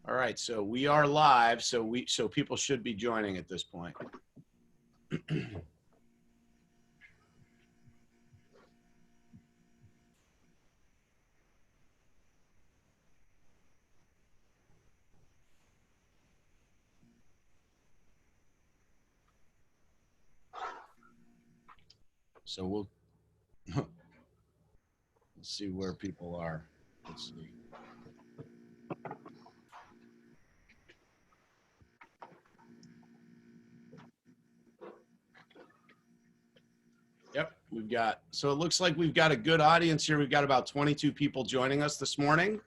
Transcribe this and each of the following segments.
All right, so we are live, so people should be joining at this point. So we'll let's see where people are. Let's see. Yep, so it looks like we've got a good audience here. We've got about 22 people joining us this morning,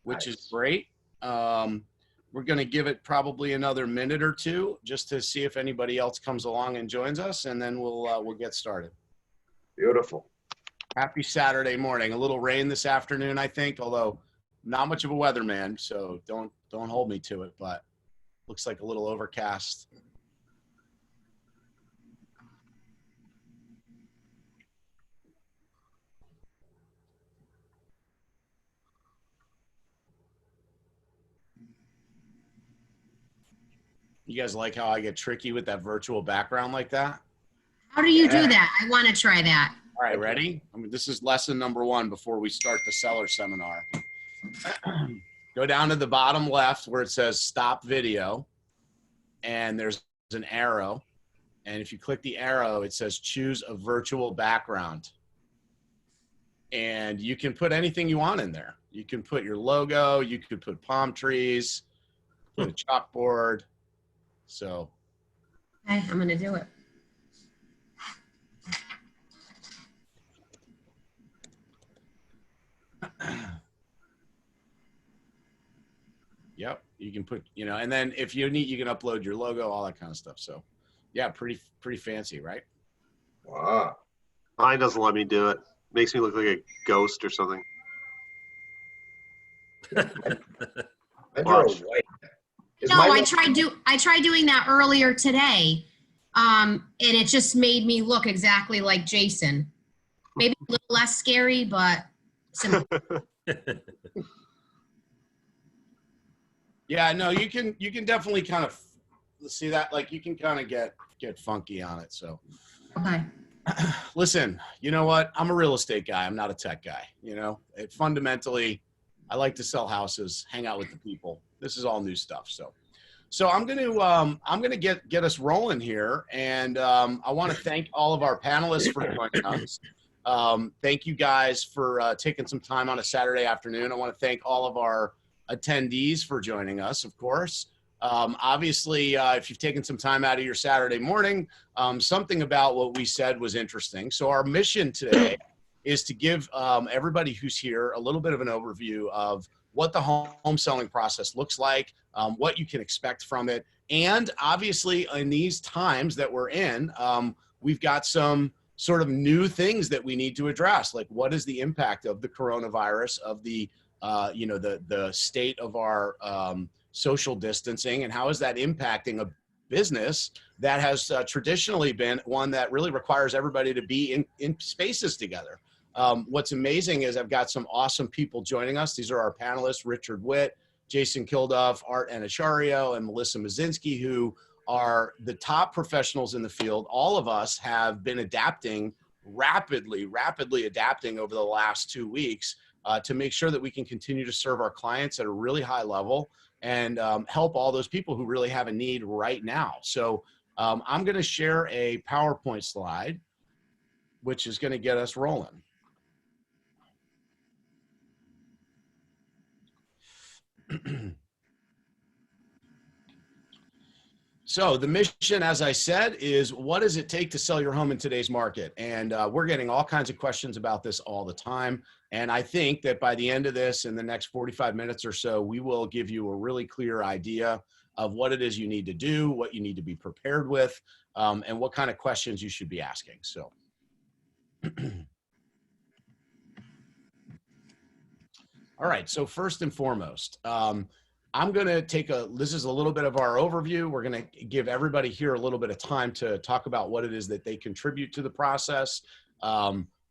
which is great. We're going to give it probably another minute or two just to see if anybody else comes along and joins us, and then we'll get started. Beautiful. Happy Saturday morning. A little rain this afternoon, I think, although not much of a weatherman, so don't hold me to it, but looks like a little overcast. You guys like how I get tricky with that virtual background like that? How do you do that? I want to try that. All right, ready? This is lesson number 1 before we start the seller seminar. Go down to the bottom left where it says stop video, and there's an arrow. And if you click the arrow, it says choose a virtual background. And you can put anything you want in there. You can put your logo, you could put palm trees, put a chalkboard. So. Okay, I'm going to do it. Yep, you can put, and then if you need, you can upload your logo, all that kind of stuff. So, yeah, pretty fancy, right? Wow. Mine doesn't let me do it. Makes me look like a ghost or something. No, I tried doing that earlier today, and it just made me look exactly like Jason. Maybe a little less scary, but simple. Yeah, no, you can definitely kind of see that, like you can kind of get funky on it. So, okay. Listen, you know what? I'm a real estate guy. I'm not a tech guy. Fundamentally, I like to sell houses, hang out with the people. This is all new stuff. So I'm gonna get us rolling here, and I want to thank all of our panelists for joining us. Thank you guys for taking some time on a Saturday afternoon. I want to thank all of our attendees for joining us, of course. Obviously, if you've taken some time out of your Saturday morning, something about what we said was interesting. So our mission today is to give everybody who's here a little bit of an overview of what the home selling process looks like, what you can expect from it. And obviously, in these times that we're in, we've got some sort of new things that we need to address, like what is the impact of the coronavirus, of the state of our social distancing, and how is that impacting a business that has traditionally been one that really requires everybody to be in spaces together. What's amazing is I've got some awesome people joining us. These are our panelists, Richard Witt, Jason Kilduff, Annecharico, and Muszynski, who are the top professionals in the field. All of us have been adapting rapidly adapting over the last 2 weeks to make sure that we can continue to serve our clients at a really high level and help all those people who really have a need right now. So I'm going to share a PowerPoint slide, which is going to get us rolling. So the mission, as I said, is what does it take to sell your home in today's market? And we're getting all kinds of questions about this all the time. And I think that by the end of this, in the next 45 minutes or so, we will give you a really clear idea of what it is you need to do, what you need to be prepared with, and what kind of questions you should be asking. So. All right, so first and foremost, I'm going to this is a little bit of our overview. We're going to give everybody here a little bit of time to talk about what it is that they contribute to the process.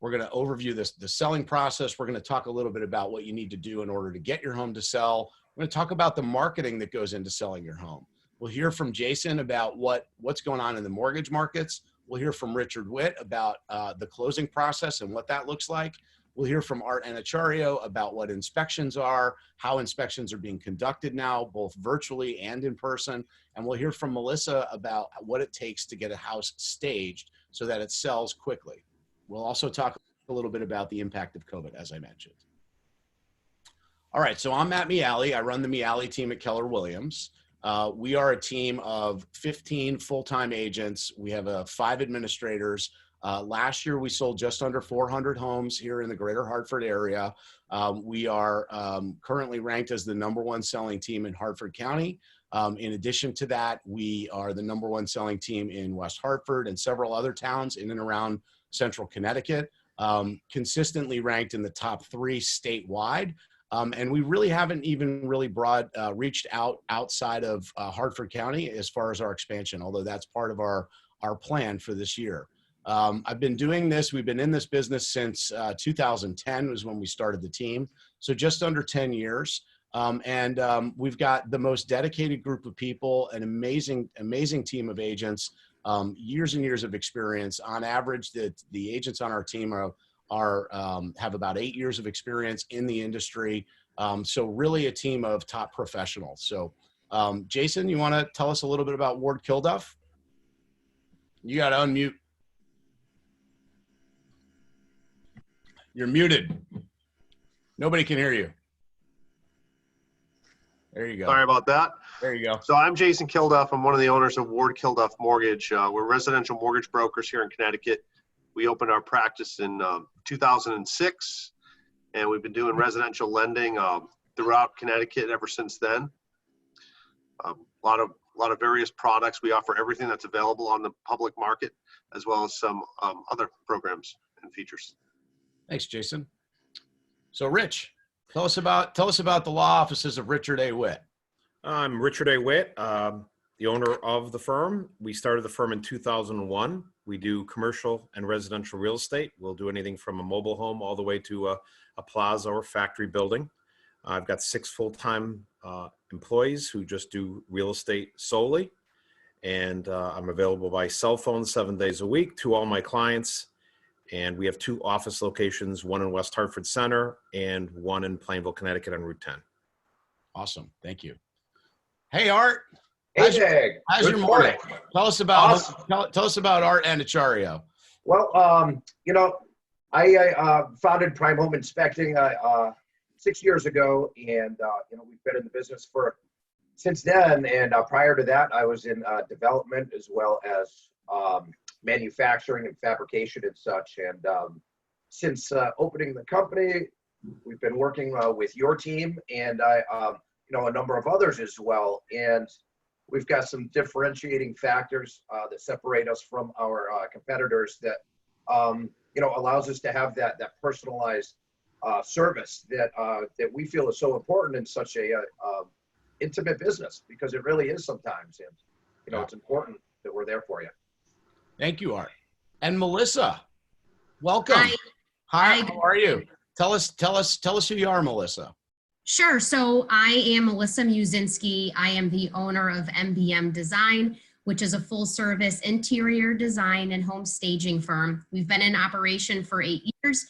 We're going to overview the selling process. We're going to talk a little bit about what you need to do in order to get your home to sell. We're going to talk about the marketing that goes into selling your home. We'll hear from Jason about what's going on in the mortgage markets. We'll hear from Richard Witt about the closing process and what that looks like. We'll hear from Art Annecharico about what inspections are, how inspections are being conducted now, both virtually and in person. And we'll hear from Melissa about what it takes to get a house staged so that it sells quickly. We'll also talk a little bit about the impact of COVID, as I mentioned. All right, so I'm Matt Miale. I run the Miale team at Keller Williams. We are a team of 15 full-time agents. We have 5 administrators. Last year, we sold just under 400 homes here in the greater Hartford area. We are currently ranked as the #1 selling team in Hartford County. In addition to that, we are the #1 selling team in West Hartford and several other towns in and around central Connecticut, consistently ranked in the top 3 statewide. And we really haven't even really reached outside of Hartford County as far as our expansion, although that's part of our plan for this year. I've been doing this. We've been in this business since 2010 was when we started the team. So just under 10 years. We've got the most dedicated group of people, an amazing team of agents, years and years of experience. On average, the agents on our team have about 8 years of experience in the industry. So really a team of top professionals. So Jason, you want to tell us a little bit about Ward Kilduff? You got to unmute. You're muted. Nobody can hear you. There you go. Sorry about that. There you go. So I'm Jason Kilduff. I'm one of the owners of Ward Kilduff Mortgage. We're residential mortgage brokers here in Connecticut. We opened our practice in 2006, and we've been doing residential lending throughout Connecticut ever since then. A lot of various products. We offer everything that's available on the public market, as well as some other programs and features. Thanks, Jason. So Rich, tell us about the law offices of Richard A. Witt. I'm Richard A. Witt, the owner of the firm. We started the firm in 2001. We do commercial and residential real estate. We'll do anything from a mobile home all the way to a plaza or factory building. I've got 6 full-time employees who just do real estate solely. And I'm available by cell phone 7 days a week to all my clients. And we have 2 office locations, one in West Hartford Center and one in Plainville, Connecticut on Route 10. Awesome. Thank you. Hey, Art. Hey, Dag. How's your morning? Tell us about Art Annecharico. Well, I founded Prime Home Inspecting 6 years ago, and we've been in the business since then. And prior to that, I was in development as well as manufacturing and fabrication and such. And since opening the company, we've been working with your team and a number of others as well. And we've got some differentiating factors that separate us from our competitors that allows us to have that personalized service that we feel is so important in such a intimate business, because it really is sometimes. And it's important that we're there for you. Thank you, Art. And Melissa, welcome. Hi. How are you? Tell us who you are, Melissa. Sure. So I am Melissa Muszynski. I am the owner of MBM Design, which is a full-service interior design and home staging firm. We've been in operation for 8 years,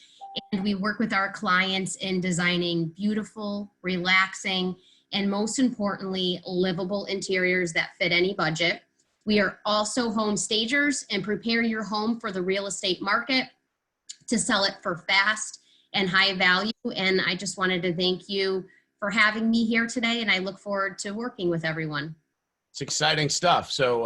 and we work with our clients in designing beautiful, relaxing, and most importantly, livable interiors that fit any budget. We are also home stagers and prepare your home for the real estate market to sell it for fast and high value. And I just wanted to thank you for having me here today, and I look forward to working with everyone. It's exciting stuff. So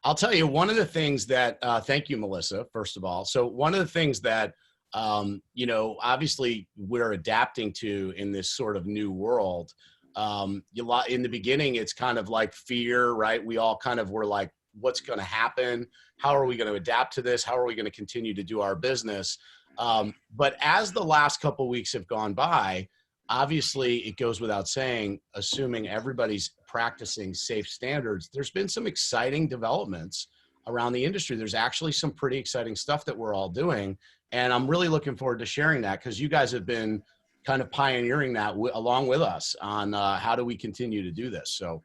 I'll tell you, one of the things that, thank you, Melissa, first of all. So one of the things that, obviously we're adapting to in this sort of new world, in the beginning, it's kind of like fear, right? We all kind of were like, what's going to happen? How are we going to adapt to this? How are we going to continue to do our business? But as the last couple of weeks have gone by, obviously it goes without saying, assuming everybody's practicing safe standards, there's been some exciting developments around the industry. There's actually some pretty exciting stuff that we're all doing. And I'm really looking forward to sharing that, because you guys have been kind of pioneering that along with us on how do we continue to do this. So,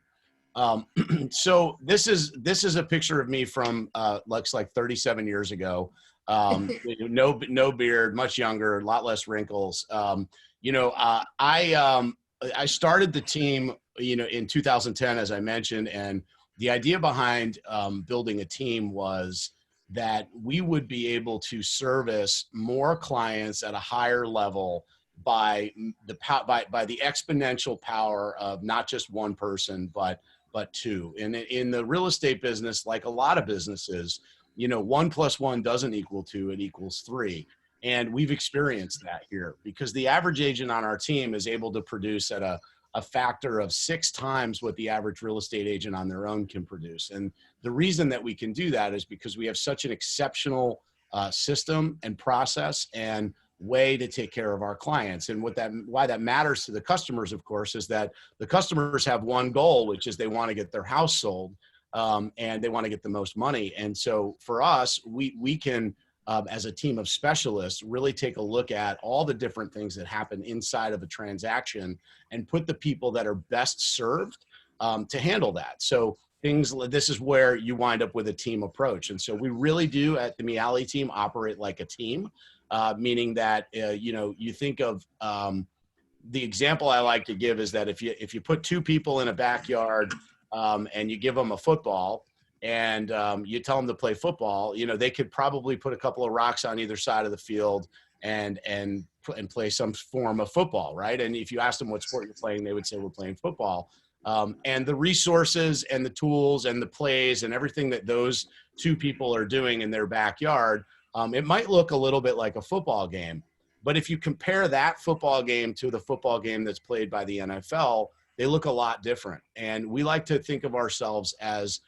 so this is a picture of me from looks like 37 years ago. No beard, much younger, a lot less wrinkles. I started the team, in 2010, as I mentioned, and the idea behind building a team was that we would be able to service more clients at a higher level by the exponential power of not just one person, but two. And in the real estate business, like a lot of businesses, 1 + 1 doesn't equal 2, it equals 3. And we've experienced that here because the average agent on our team is able to produce at a factor of 6 times what the average real estate agent on their own can produce. And the reason that we can do that is because we have such an exceptional system and process and way to take care of our clients. And why that matters to the customers, of course, is that the customers have one goal, which is they want to get their house sold, and they want to get the most money. And so for us, we can, as a team of specialists, really take a look at all the different things that happen inside of a transaction and put the people that are best served to handle that. So this is where you wind up with a team approach. And so we really do at the Miale team operate like a team, meaning that, you think of the example I like to give is that if you put 2 people in a backyard and you give them a football, and you tell them to play football, they could probably put a couple of rocks on either side of the field and play some form of football, right? And if you ask them what sport you're playing, they would say we're playing football. And the resources and the tools and the plays and everything that those 2 people are doing in their backyard, it might look a little bit like a football game. But if you compare that football game to the football game that's played by the NFL, they look a lot different. And we like to think of ourselves as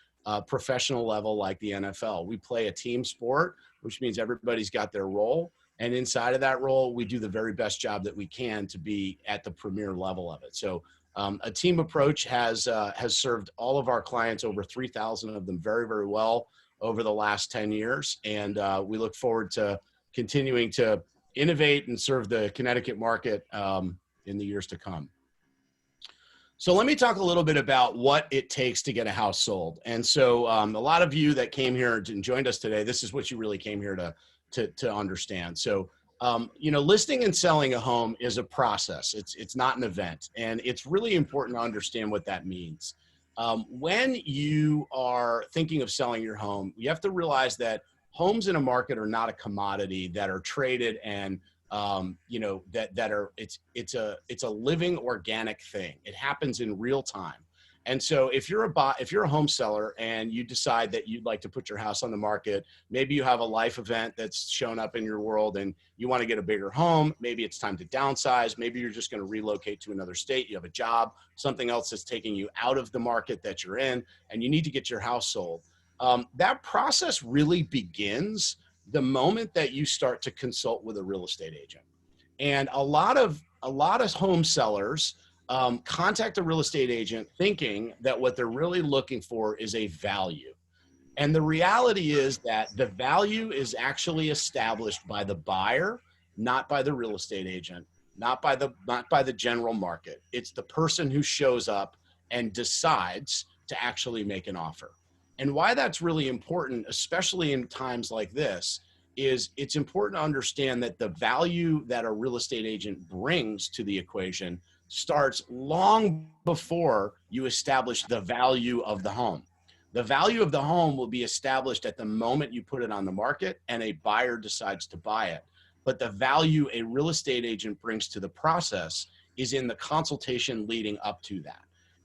professional level like the NFL. We play a team sport, which means everybody's got their role. And inside of that role, we do the very best job that we can to be at the premier level of it. So a team approach has served all of our clients, over 3,000 of them, very, very well over the last 10 years. And we look forward to continuing to innovate and serve the Connecticut market in the years to come. So let me talk a little bit about what it takes to get a house sold. And so a lot of you that came here and joined us today, this is what you really came here to understand. So, listing and selling a home is a process. It's not an event. And it's really important to understand what that means. When you are thinking of selling your home, you have to realize that homes in a market are not a commodity that are traded and it's a living organic thing. It happens in real time. And so if you're a home seller and you decide that you'd like to put your house on the market, maybe you have a life event that's shown up in your world and you want to get a bigger home. Maybe it's time to downsize. Maybe you're just going to relocate to another state. You have a job, something else that's taking you out of the market that you're in, and you need to get your house sold. That process really begins the moment that you start to consult with a real estate agent. And a lot of home sellers contact a real estate agent thinking that what they're really looking for is a value. And the reality is that the value is actually established by the buyer, not by the real estate agent, not by the general market. It's the person who shows up and decides to actually make an offer. And why that's really important, especially in times like this, is it's important to understand that the value that a real estate agent brings to the equation starts long before you establish the value of the home. The value of the home will be established at the moment you put it on the market and a buyer decides to buy it. But the value a real estate agent brings to the process is in the consultation leading up to that.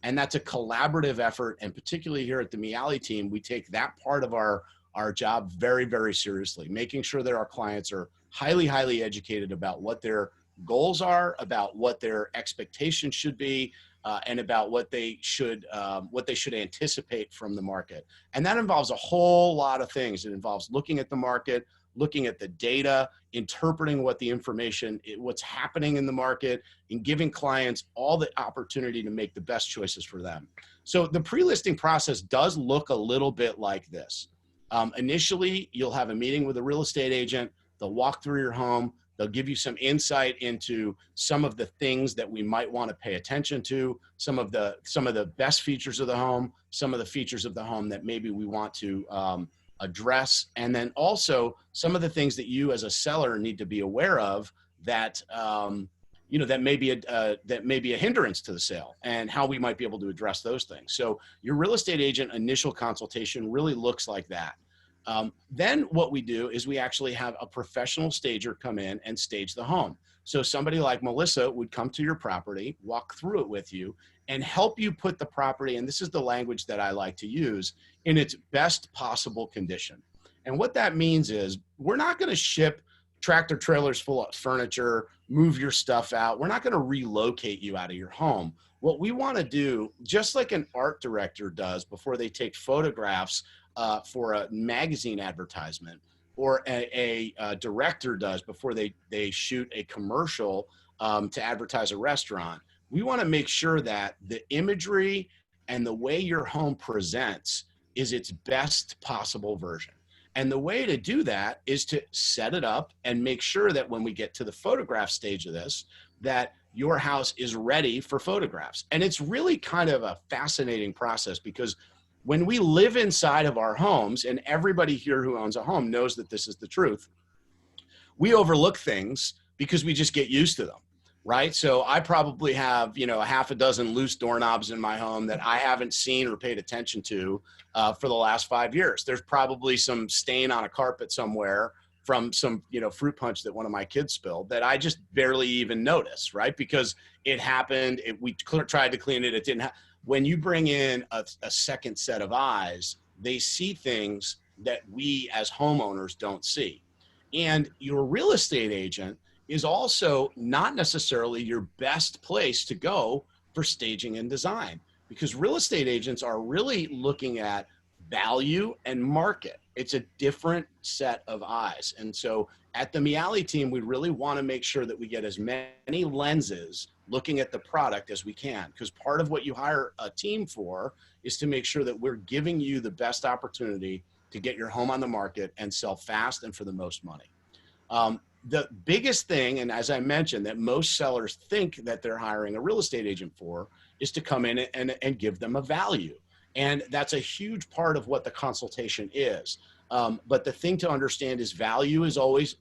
And that's a collaborative effort. And particularly here at the Miale team, we take that part of our job very, very seriously, making sure that our clients are highly, highly educated about what their goals are, about what their expectations should be, and about what they should anticipate from the market. And that involves a whole lot of things. It involves looking at the market, looking at the data, interpreting what the information, what's happening in the market, and giving clients all the opportunity to make the best choices for them. So the pre-listing process does look a little bit like this. Initially, you'll have a meeting with a real estate agent. They'll walk through your home. They'll give you some insight into some of the things that we might want to pay attention to, some of the best features of the home, some of the features of the home that maybe we want to address, and then also some of the things that you as a seller need to be aware of that that may be a hindrance to the sale, and how we might be able to address those things. So your real estate agent initial consultation really looks like that. Then what we do is we actually have a professional stager come in and stage the home. So somebody like Melissa would come to your property, walk through it with you, and help you put the property, and this is the language that I like to use, in its best possible condition. And what that means is we're not going to ship tractor trailers full of furniture, move your stuff out. We're not going to relocate you out of your home. What we want to do, just like an art director does before they take photographs for a magazine advertisement, or a director does before they shoot a commercial to advertise a restaurant, we want to make sure that the imagery and the way your home presents is its best possible version. And the way to do that is to set it up and make sure that when we get to the photograph stage of this, that your house is ready for photographs. And it's really kind of a fascinating process, because when we live inside of our homes, and everybody here who owns a home knows that this is the truth, we overlook things because we just get used to them, right? So I probably have, a half a dozen loose doorknobs in my home that I haven't seen or paid attention to for the last 5 years. There's probably some stain on a carpet somewhere from some, fruit punch that one of my kids spilled that I just barely even noticed, right? Because it happened, we tried to clean it, it didn't happen. When you bring in a second set of eyes, they see things that we as homeowners don't see. And your real estate agent is also not necessarily your best place to go for staging and design, because real estate agents are really looking at value and market. It's a different set of eyes. And so at the Miale team, we really want to make sure that we get as many lenses looking at the product as we can, because part of what you hire a team for is to make sure that we're giving you the best opportunity to get your home on the market and sell fast and for the most money. The biggest thing, and as I mentioned, that most sellers think that they're hiring a real estate agent for, is to come in and give them a value. And that's a huge part of what the consultation is. But the thing to understand is value is always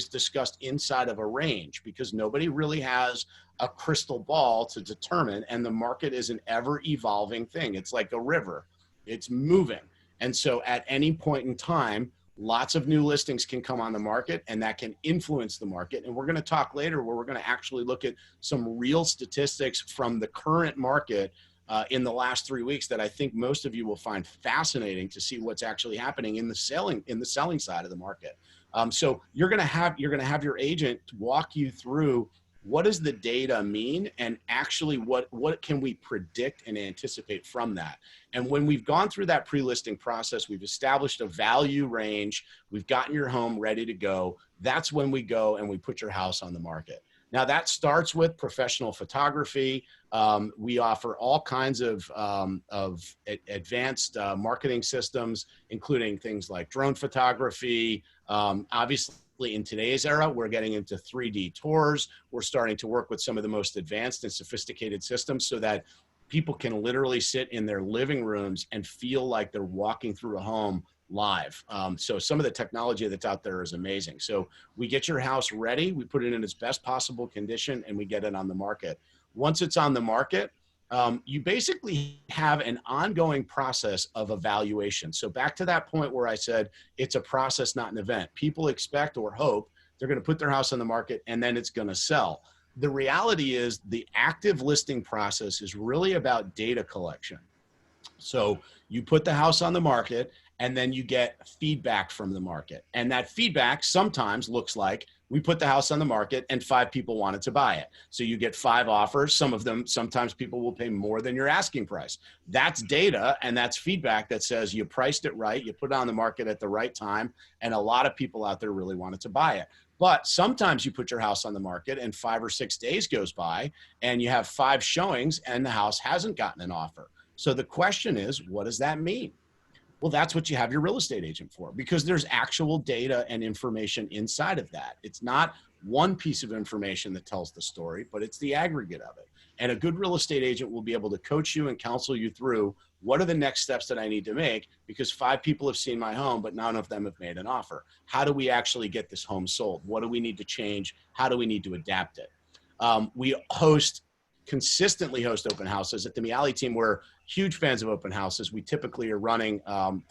discussed inside of a range, because nobody really has a crystal ball to determine, and the market is an ever evolving thing. It's like a river, it's moving. And so at any point in time, lots of new listings can come on the market, and that can influence the market. And we're going to talk later where we're going to actually look at some real statistics from the current market in the last 3 weeks that I think most of you will find fascinating to see what's actually happening in the selling side of the market. So you're going to have your agent walk you through what does the data mean, and actually what can we predict and anticipate from that. And when we've gone through that pre-listing process, we've established a value range, we've gotten your home ready to go, that's when we go and we put your house on the market. Now that starts with professional photography. We offer all kinds of advanced marketing systems, including things like drone photography. Obviously, in today's era, we're getting into 3D tours. We're starting to work with some of the most advanced and sophisticated systems so that people can literally sit in their living rooms and feel like they're walking through a home live. So some of the technology that's out there is amazing. So we get your house ready, we put it in its best possible condition, and we get it on the market. Once it's on the market, you basically have an ongoing process of evaluation. So back to that point where I said it's a process, not an event. People expect or hope they're going to put their house on the market and then it's going to sell. The reality is the active listing process is really about data collection. So you put the house on the market and then you get feedback from the market. And that feedback sometimes looks like we put the house on the market and 5 people wanted to buy it. So you get 5 offers. Sometimes people will pay more than your asking price. That's data, and that's feedback that says you priced it right, you put it on the market at the right time, and a lot of people out there really wanted to buy it. But sometimes you put your house on the market and 5 or 6 days goes by and you have 5 showings and the house hasn't gotten an offer. So the question is, what does that mean? Well, that's what you have your real estate agent for, because there's actual data and information inside of that. It's not one piece of information that tells the story, but it's the aggregate of it. And a good real estate agent will be able to coach you and counsel you through what are the next steps that I need to make, because 5 people have seen my home, but none of them have made an offer. How do we actually get this home sold? What do we need to change? How do we need to adapt it? We consistently host open houses. At the Miale team, we're huge fans of open houses. We typically are running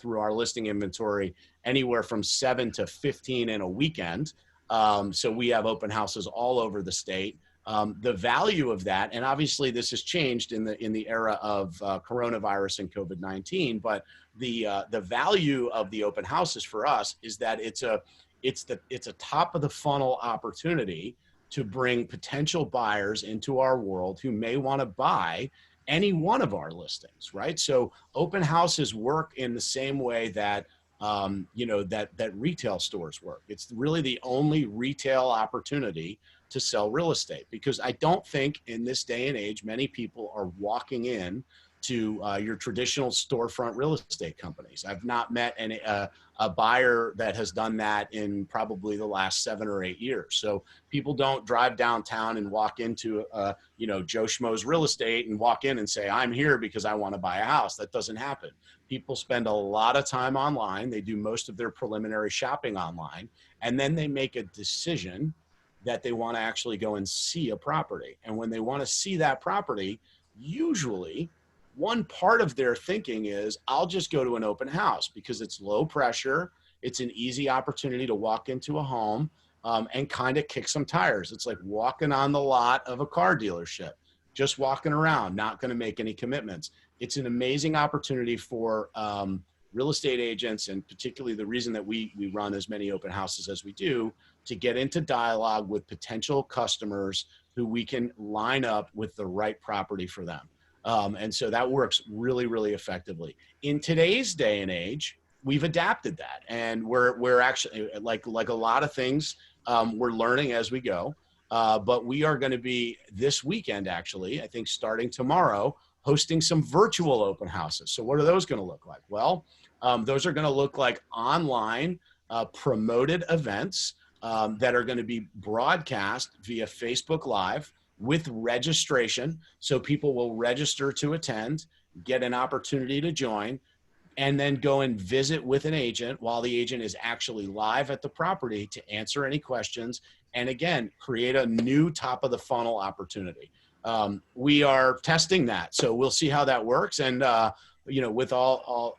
through our listing inventory anywhere from 7 to 15 in a weekend. So we have open houses all over the state. The value of that, and obviously this has changed in the era of coronavirus and COVID-19, but the value of the open houses for us is that it's a top of the funnel opportunity to bring potential buyers into our world who may want to buy any one of our listings, right? So open houses work in the same way that that retail stores work. It's really the only retail opportunity to sell real estate, because I don't think in this day and age many people are walking in to your traditional storefront real estate companies. I've not met a buyer that has done that in probably the last 7 or 8 years. So people don't drive downtown and walk into Joe Schmo's real estate and walk in and say, I'm here because I want to buy a house. That doesn't happen. People spend a lot of time online. They do most of their preliminary shopping online, and then they make a decision that they want to actually go and see a property. And when they want to see that property, usually one part of their thinking is, I'll just go to an open house because it's low pressure. It's an easy opportunity to walk into a home and kind of kick some tires. It's like walking on the lot of a car dealership, just walking around, not going to make any commitments. It's an amazing opportunity for real estate agents, and particularly the reason that we run as many open houses as we do, to get into dialogue with potential customers who we can line up with the right property for them. And so that works really, really effectively. In today's day and age, we've adapted that, and we're actually, like a lot of things, we're learning as we go. But we are going to be this weekend, actually, I think starting tomorrow, hosting some virtual open houses. So what are those going to look like? Well, those are going to look like online promoted events that are going to be broadcast via Facebook Live with registration. So people will register to attend, get an opportunity to join, and then go and visit with an agent while the agent is actually live at the property to answer any questions. And again, create a new top of the funnel opportunity. We are testing that, so we'll see how that works. And with all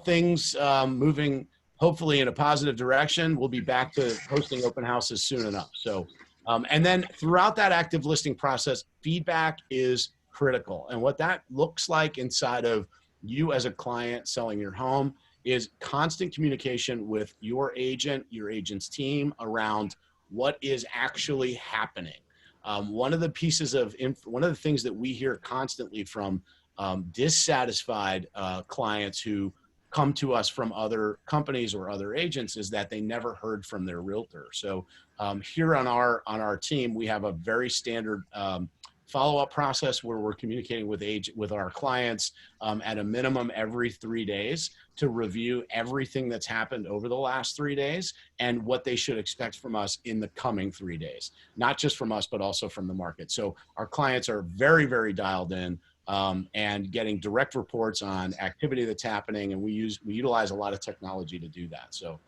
things moving hopefully in a positive direction, we'll be back to hosting open houses soon enough. So, and then throughout that active listing process, feedback is critical. And what that looks like inside of you as a client selling your home is constant communication with your agent, your agent's team around what is actually happening. One of the things that we hear constantly from dissatisfied clients who come to us from other companies or other agents is that they never heard from their realtor. So here on our team, we have a very standard follow-up process where we're communicating with our clients at a minimum every 3 days to review everything that's happened over the last 3 days and what they should expect from us in the coming 3 days, not just from us, but also from the market. So our clients are very, very dialed in and getting direct reports on activity that's happening. And we utilize a lot of technology to do that. So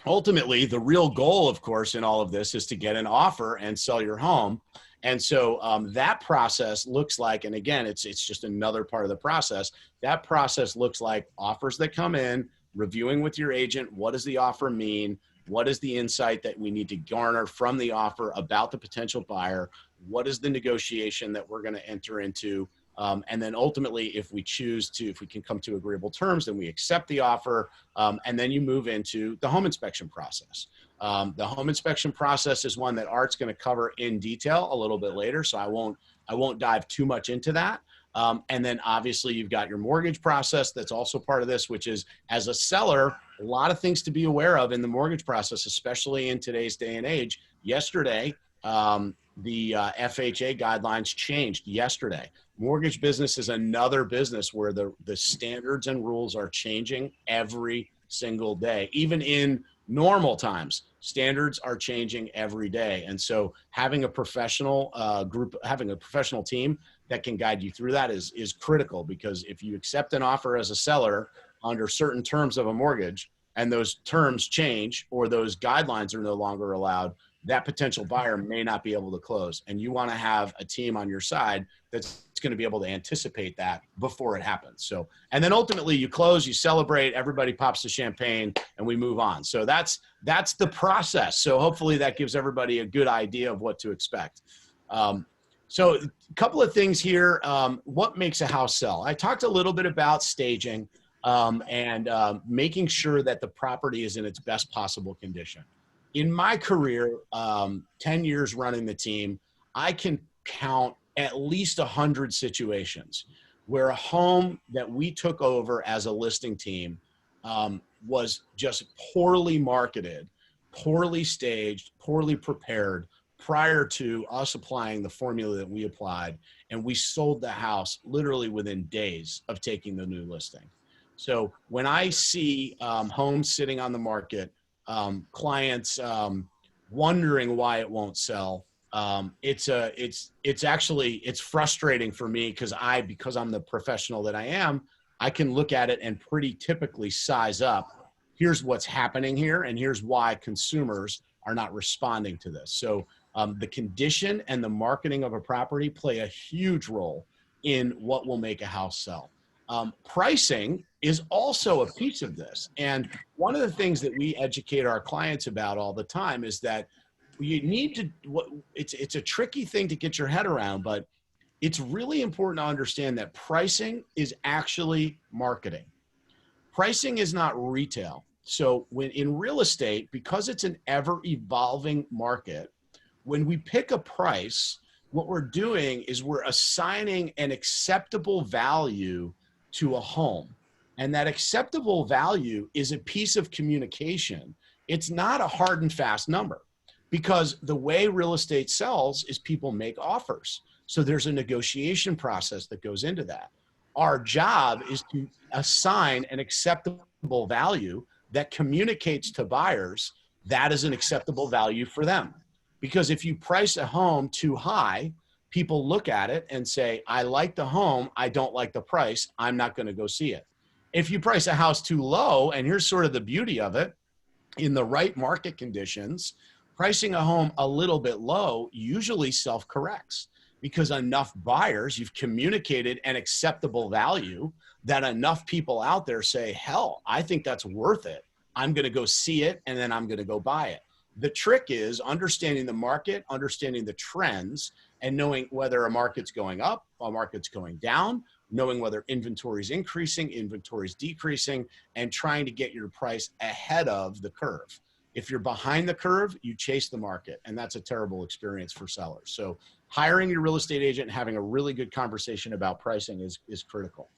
ultimately, the real goal, of course, in all of this is to get an offer and sell your home. And so that process looks like, and again, it's just another part of the process. That process looks like offers that come in, reviewing with your agent. What does the offer mean? What is the insight that we need to garner from the offer about the potential buyer? What is the negotiation that we're going to enter into? And then ultimately, if we can come to agreeable terms, then we accept the offer. And then you move into the home inspection process. The home inspection process is one that Art's going to cover in detail a little bit later. So I won't dive too much into that. And then obviously you've got your mortgage process. That's also part of this, which is, as a seller, a lot of things to be aware of in the mortgage process, especially in today's day and age. Yesterday, the FHA guidelines changed yesterday. Mortgage business is another business where the standards and rules are changing every single day. Even in normal times, standards are changing every day. And so having a professional group, having a professional team that can guide you through that is critical, because if you accept an offer as a seller under certain terms of a mortgage and those terms change or those guidelines are no longer allowed, that potential buyer may not be able to close. And you want to have a team on your side that's going to be able to anticipate that before it happens. So, and then ultimately you close, you celebrate, everybody pops the champagne, and we move on. So that's the process. So hopefully that gives everybody a good idea of what to expect. So a couple of things here. What makes a house sell? I talked a little bit about staging and making sure that the property is in its best possible condition. In my career, 10 years running the team, I can count at least 100 situations where a home that we took over as a listing team was just poorly marketed, poorly staged, poorly prepared prior to us applying the formula that we applied, and we sold the house literally within days of taking the new listing. So when I see homes sitting on the market, clients wondering why it won't sell, it's frustrating for me, because I'm the professional that I am, I can look at it and pretty typically size up, here's what's happening here, and here's why consumers are not responding to this. So the condition and the marketing of a property play a huge role in what will make a house sell. Pricing is also a piece of this. And one of the things that we educate our clients about all the time is that you need to, it's a tricky thing to get your head around, but it's really important to understand that pricing is actually marketing. Pricing is not retail. So when in real estate, because it's an ever evolving market, when we pick a price, what we're doing is we're assigning an acceptable value to a home. And that acceptable value is a piece of communication. It's not a hard and fast number, because the way real estate sells is people make offers. So there's a negotiation process that goes into that. Our job is to assign an acceptable value that communicates to buyers that is an acceptable value for them. Because if you price a home too high, people look at it and say, I like the home, I don't like the price, I'm not going to go see it. If you price a house too low, and here's sort of the beauty of it, in the right market conditions, pricing a home a little bit low usually self-corrects, because enough buyers, you've communicated an acceptable value that enough people out there say, hell, I think that's worth it. I'm going to go see it, and then I'm going to go buy it. The trick is understanding the market, understanding the trends, and knowing whether a market's going up, a market's going down, knowing whether inventory is increasing, inventory is decreasing, and trying to get your price ahead of the curve. If you're behind the curve, you chase the market, and that's a terrible experience for sellers. So hiring your real estate agent and having a really good conversation about pricing is critical.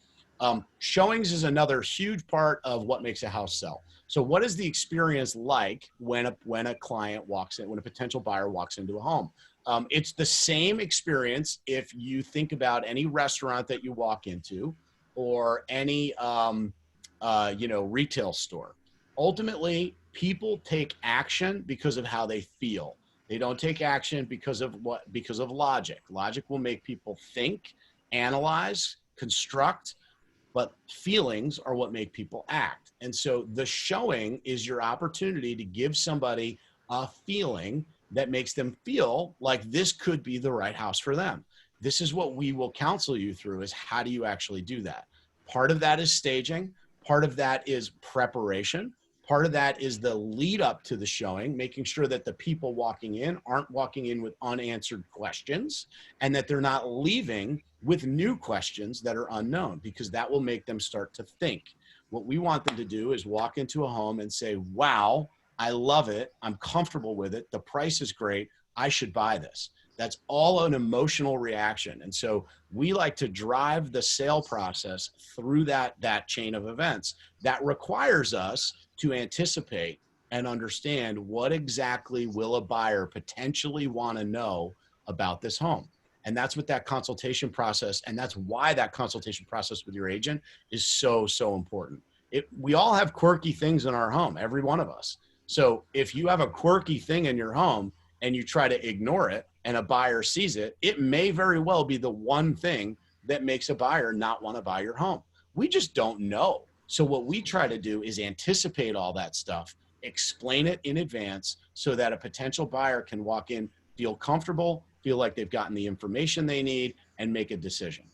Showings is another huge part of what makes a house sell. So what is the experience like when a client walks in, when a potential buyer walks into a home? It's the same experience if you think about any restaurant that you walk into, or any retail store. Ultimately, people take action because of how they feel. They don't take action because of logic. Logic will make people think, analyze, construct, but feelings are what make people act. And so the showing is your opportunity to give somebody a feeling that makes them feel like this could be the right house for them. This is what we will counsel you through, is how do you actually do that? Part of that is staging. Part of that is preparation. Part of that is the lead up to the showing, making sure that the people walking in aren't walking in with unanswered questions, and that they're not leaving with new questions that are unknown, because that will make them start to think. What we want them to do is walk into a home and say, wow, I love it. I'm comfortable with it. The price is great. I should buy this. That's all an emotional reaction. And so we like to drive the sale process through that chain of events. That requires us to anticipate and understand what exactly will a buyer potentially want to know about this home. And that's what that consultation process, and that's why that consultation process with your agent is so, so important. We all have quirky things in our home, every one of us. So if you have a quirky thing in your home and you try to ignore it and a buyer sees it, it may very well be the one thing that makes a buyer not want to buy your home. We just don't know. So what we try to do is anticipate all that stuff, explain it in advance so that a potential buyer can walk in, feel comfortable, feel like they've gotten the information they need, and make a decision.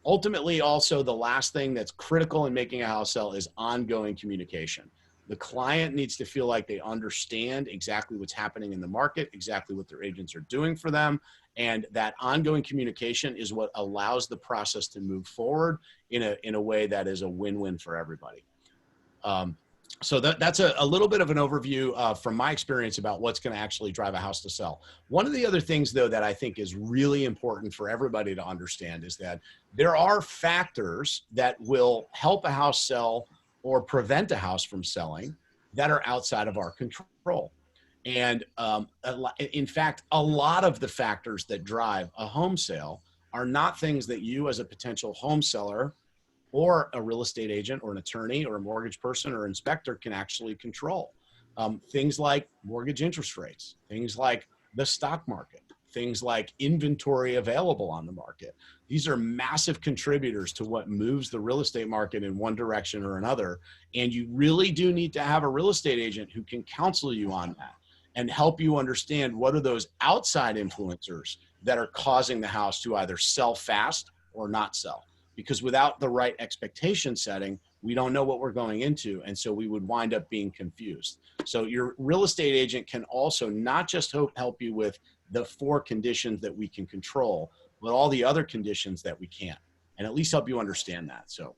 Ultimately, also, the last thing that's critical in making a house sell is ongoing communication. The client needs to feel like they understand exactly what's happening in the market, exactly what their agents are doing for them. And that ongoing communication is what allows the process to move forward in a way that is a win-win for everybody. So that's a little bit of an overview from my experience about what's going to actually drive a house to sell. One of the other things, though, that I think is really important for everybody to understand is that there are factors that will help a house sell or prevent a house from selling that are outside of our control. And in fact, a lot of the factors that drive a home sale are not things that you as a potential home seller or a real estate agent or an attorney or a mortgage person or inspector can actually control. Things like mortgage interest rates, things like the stock market, things like inventory available on the market. These are massive contributors to what moves the real estate market in one direction or another. And you really do need to have a real estate agent who can counsel you on that and help you understand what are those outside influencers that are causing the house to either sell fast or not sell. Because without the right expectation setting, we don't know what we're going into. And so we would wind up being confused. So your real estate agent can also not just help you with the 4 conditions that we can control, but all the other conditions that we can't, and at least help you understand that. So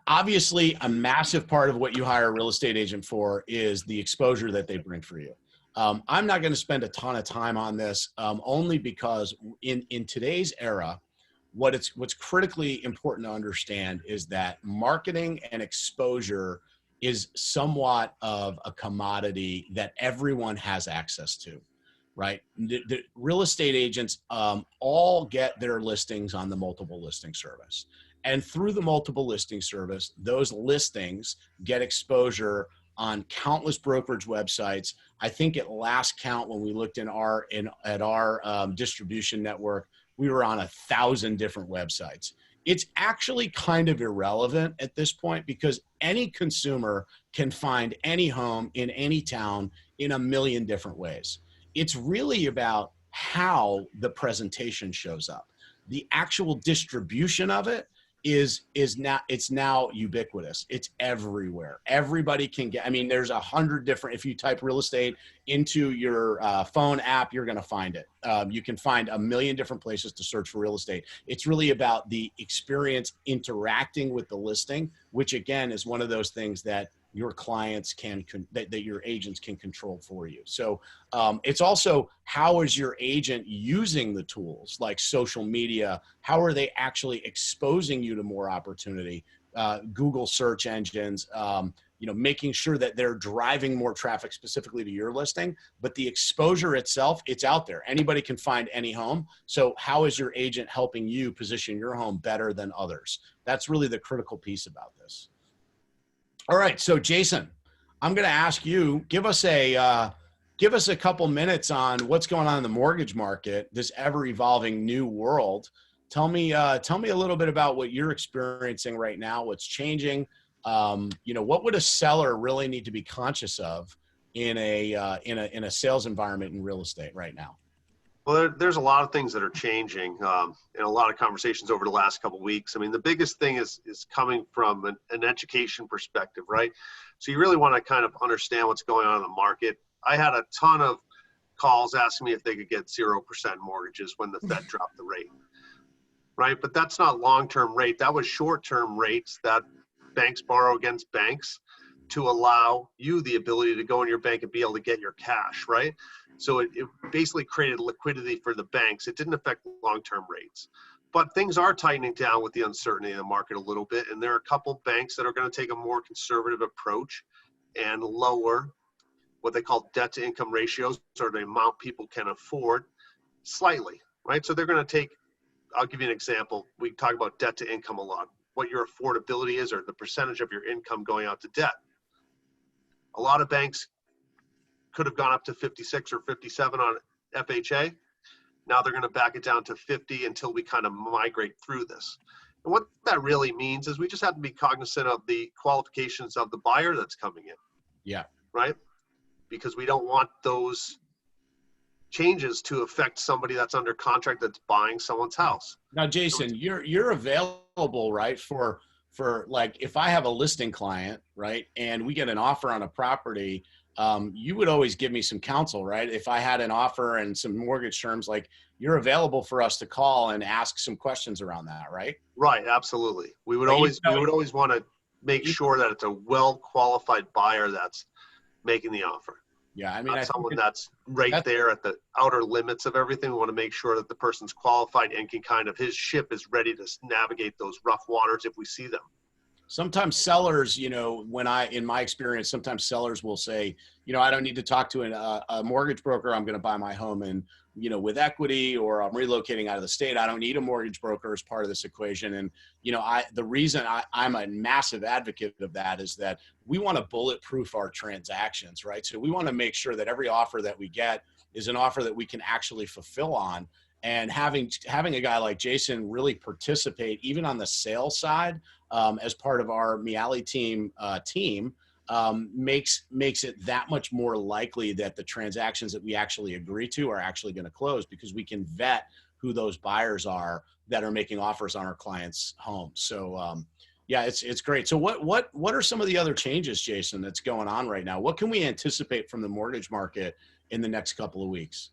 obviously a massive part of what you hire a real estate agent for is the exposure that they bring for you. I'm not going to spend a ton of time on this only because in today's era, what's critically important to understand is that marketing and exposure is somewhat of a commodity that everyone has access to, right? The real estate agents all get their listings on the multiple listing service. And through the multiple listing service, those listings get exposure on countless brokerage websites. I think at last count, when we looked at our distribution network, we were on 1,000 different websites. It's actually kind of irrelevant at this point because any consumer can find any home in any town in a million different ways. It's really about how the presentation shows up. The actual distribution of it is now ubiquitous. It's everywhere. Everybody can get, I mean, there's 100 different, if you type real estate into your phone app, you're going to find it. You can find a million different places to search for real estate. It's really about the experience interacting with the listing, which again is one of those things that your clients that your agents can control for you. So it's also, how is your agent using the tools like social media? How are they actually exposing you to more opportunity? Google search engines, making sure that they're driving more traffic specifically to your listing, but the exposure itself, it's out there. Anybody can find any home. So how is your agent helping you position your home better than others? That's really the critical piece about this. All right, so Jason, I'm going to ask you, give us a couple minutes on what's going on in the mortgage market, this ever-evolving new world. Tell me a little bit about what you're experiencing right now, what's changing. What would a seller really need to be conscious of in a sales environment in real estate right now? Well, there's a lot of things that are changing in a lot of conversations over the last couple of weeks. I mean, the biggest thing is coming from an education perspective, right? So you really want to kind of understand what's going on in the market. I had a ton of calls asking me if they could get 0% mortgages when the Fed dropped the rate, right? But that's not long-term rate. That was short-term rates that banks borrow against banks to allow you the ability to go in your bank and be able to get your cash, right? So it basically created liquidity for the banks. It didn't affect long-term rates. But things are tightening down with the uncertainty in the market a little bit. And there are a couple banks that are going to take a more conservative approach and lower what they call debt to income ratios, or the amount people can afford, slightly, right? So they're going to take, I'll give you an example. We talk about debt to income a lot, what your affordability is, or the percentage of your income going out to debt. A lot of banks could have gone up to 56 or 57 on FHA. Now they're going to back it down to 50 until we kind of migrate through this. And what that really means is we just have to be cognizant of the qualifications of the buyer that's coming in. Yeah. Right? Because we don't want those changes to affect somebody that's under contract that's buying someone's house. Now, Jason, you're available, right? For like, if I have a listing client, right, and we get an offer on a property, you would always give me some counsel, right? If I had an offer and some mortgage terms, like, you're available for us to call and ask some questions around that, right? Right, absolutely. We would always want to make sure that it's a well-qualified buyer that's making the offer. Yeah, I mean, not someone that's right there at the outer limits of everything. We want to make sure that the person's qualified and can kind of, his ship is ready to navigate those rough waters if we see them. Sometimes sellers, in my experience, sometimes sellers will say, I don't need to talk to a mortgage broker. I'm going to buy my home and, with equity, or I'm relocating out of the state. I don't need a mortgage broker as part of this equation. And, the reason I'm a massive advocate of that is that we want to bulletproof our transactions, right? So we want to make sure that every offer that we get is an offer that we can actually fulfill on. And having a guy like Jason really participate even on the sales side as part of our Miale team makes it that much more likely that the transactions that we actually agree to are actually going to close, because we can vet who those buyers are that are making offers on our clients' homes. So yeah, it's great. So what are some of the other changes, Jason, that's going on right now? What can we anticipate from the mortgage market in the next couple of weeks?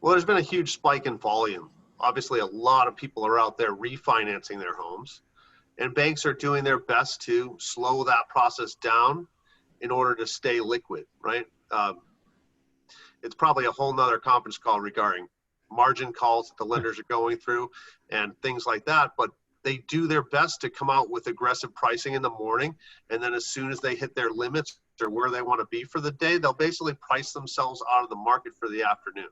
Well, there's been a huge spike in volume. Obviously, a lot of people are out there refinancing their homes, and banks are doing their best to slow that process down in order to stay liquid, right? It's probably a whole nother conference call regarding margin calls that the lenders are going through and things like that, but they do their best to come out with aggressive pricing in the morning, and then as soon as they hit their limits or where they want to be for the day, they'll basically price themselves out of the market for the afternoon.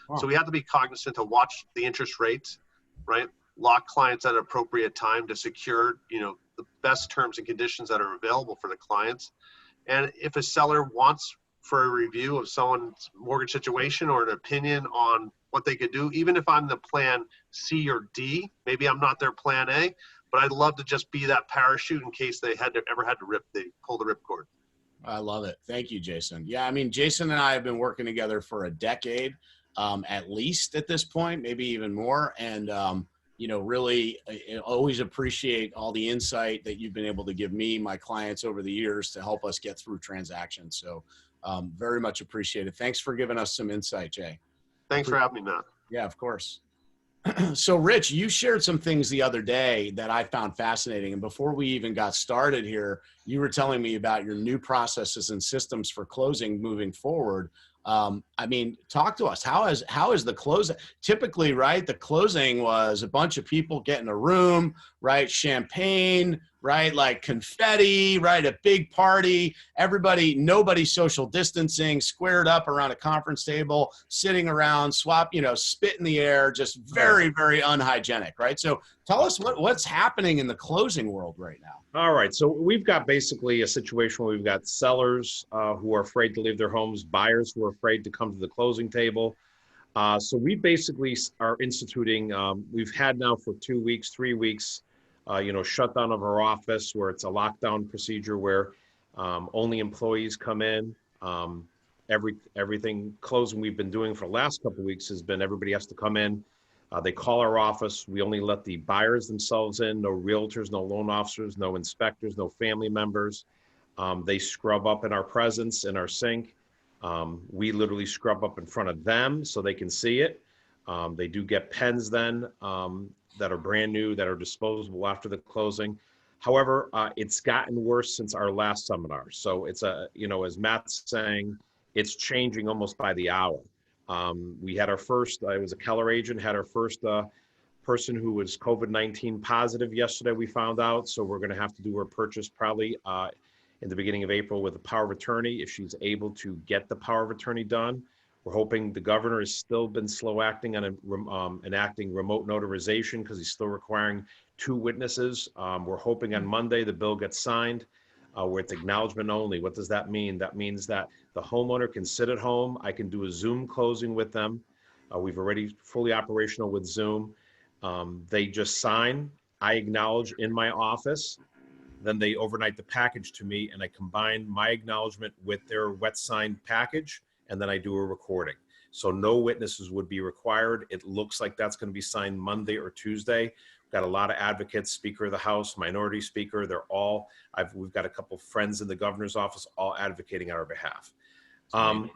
Wow. So we have to be cognizant to watch the interest rates, right? Lock clients at an appropriate time to secure, the best terms and conditions that are available for the clients. And if a seller wants for a review of someone's mortgage situation or an opinion on what they could do, even if I'm the plan C or D, maybe I'm not their plan A, but I'd love to just be that parachute in case they ever had to pull the ripcord. I love it. Thank you, Jason. Yeah, I mean, Jason and I have been working together for a decade, at least at this point, maybe even more. And, really always appreciate all the insight that you've been able to give me, my clients over the years to help us get through transactions. So very much appreciated. Thanks for giving us some insight, Jay. Thanks for having me, Matt. Yeah, of course. So Rich, you shared some things the other day that I found fascinating. And before we even got started here, you were telling me about your new processes and systems for closing moving forward. I mean, talk to us. How is the closing? Typically, right, the closing was a bunch of people get in a room, right, champagne, right, like confetti, right, a big party, nobody social distancing, squared up around a conference table, sitting around, spit in the air, just very, very unhygienic, right? So tell us what's happening in the closing world right now. All right, so we've got basically a situation where we've got sellers who are afraid to leave their homes, buyers who are afraid to come to the closing table. So we basically are instituting, we've had now for 2 weeks, 3 weeks, shutdown of our office, where it's a lockdown procedure where only employees come in. Everything closing we've been doing for the last couple of weeks has been everybody has to come in. They call our office. We only let the buyers themselves in, no realtors, no loan officers, no inspectors, no family members. They scrub up in our presence, in our sink. We literally scrub up in front of them so they can see it. They do get pens then that are brand new, that are disposable after the closing. However, it's gotten worse since our last seminar. So it's as Matt's saying, it's changing almost by the hour. We had our first, I was a Keller agent, had our first person who was COVID-19 positive yesterday, we found out. So we're going to have to do her purchase probably in the beginning of April with a power of attorney if she's able to get the power of attorney done. We're hoping the governor has still been slow acting on enacting remote notarization because he's still requiring 2 witnesses. We're hoping on Monday the bill gets signed where it's acknowledgement only. What does that mean? That means that the homeowner can sit at home. I can do a Zoom closing with them. We've already fully operational with Zoom. They just sign. I acknowledge in my office. Then they overnight the package to me, and I combine my acknowledgement with their wet signed package, and then I do a recording. So no witnesses would be required. It looks like that's going to be signed Monday or Tuesday. We've got a lot of advocates, Speaker of the House, Minority Speaker. They're all, we've got a couple of friends in the governor's office, all advocating on our behalf.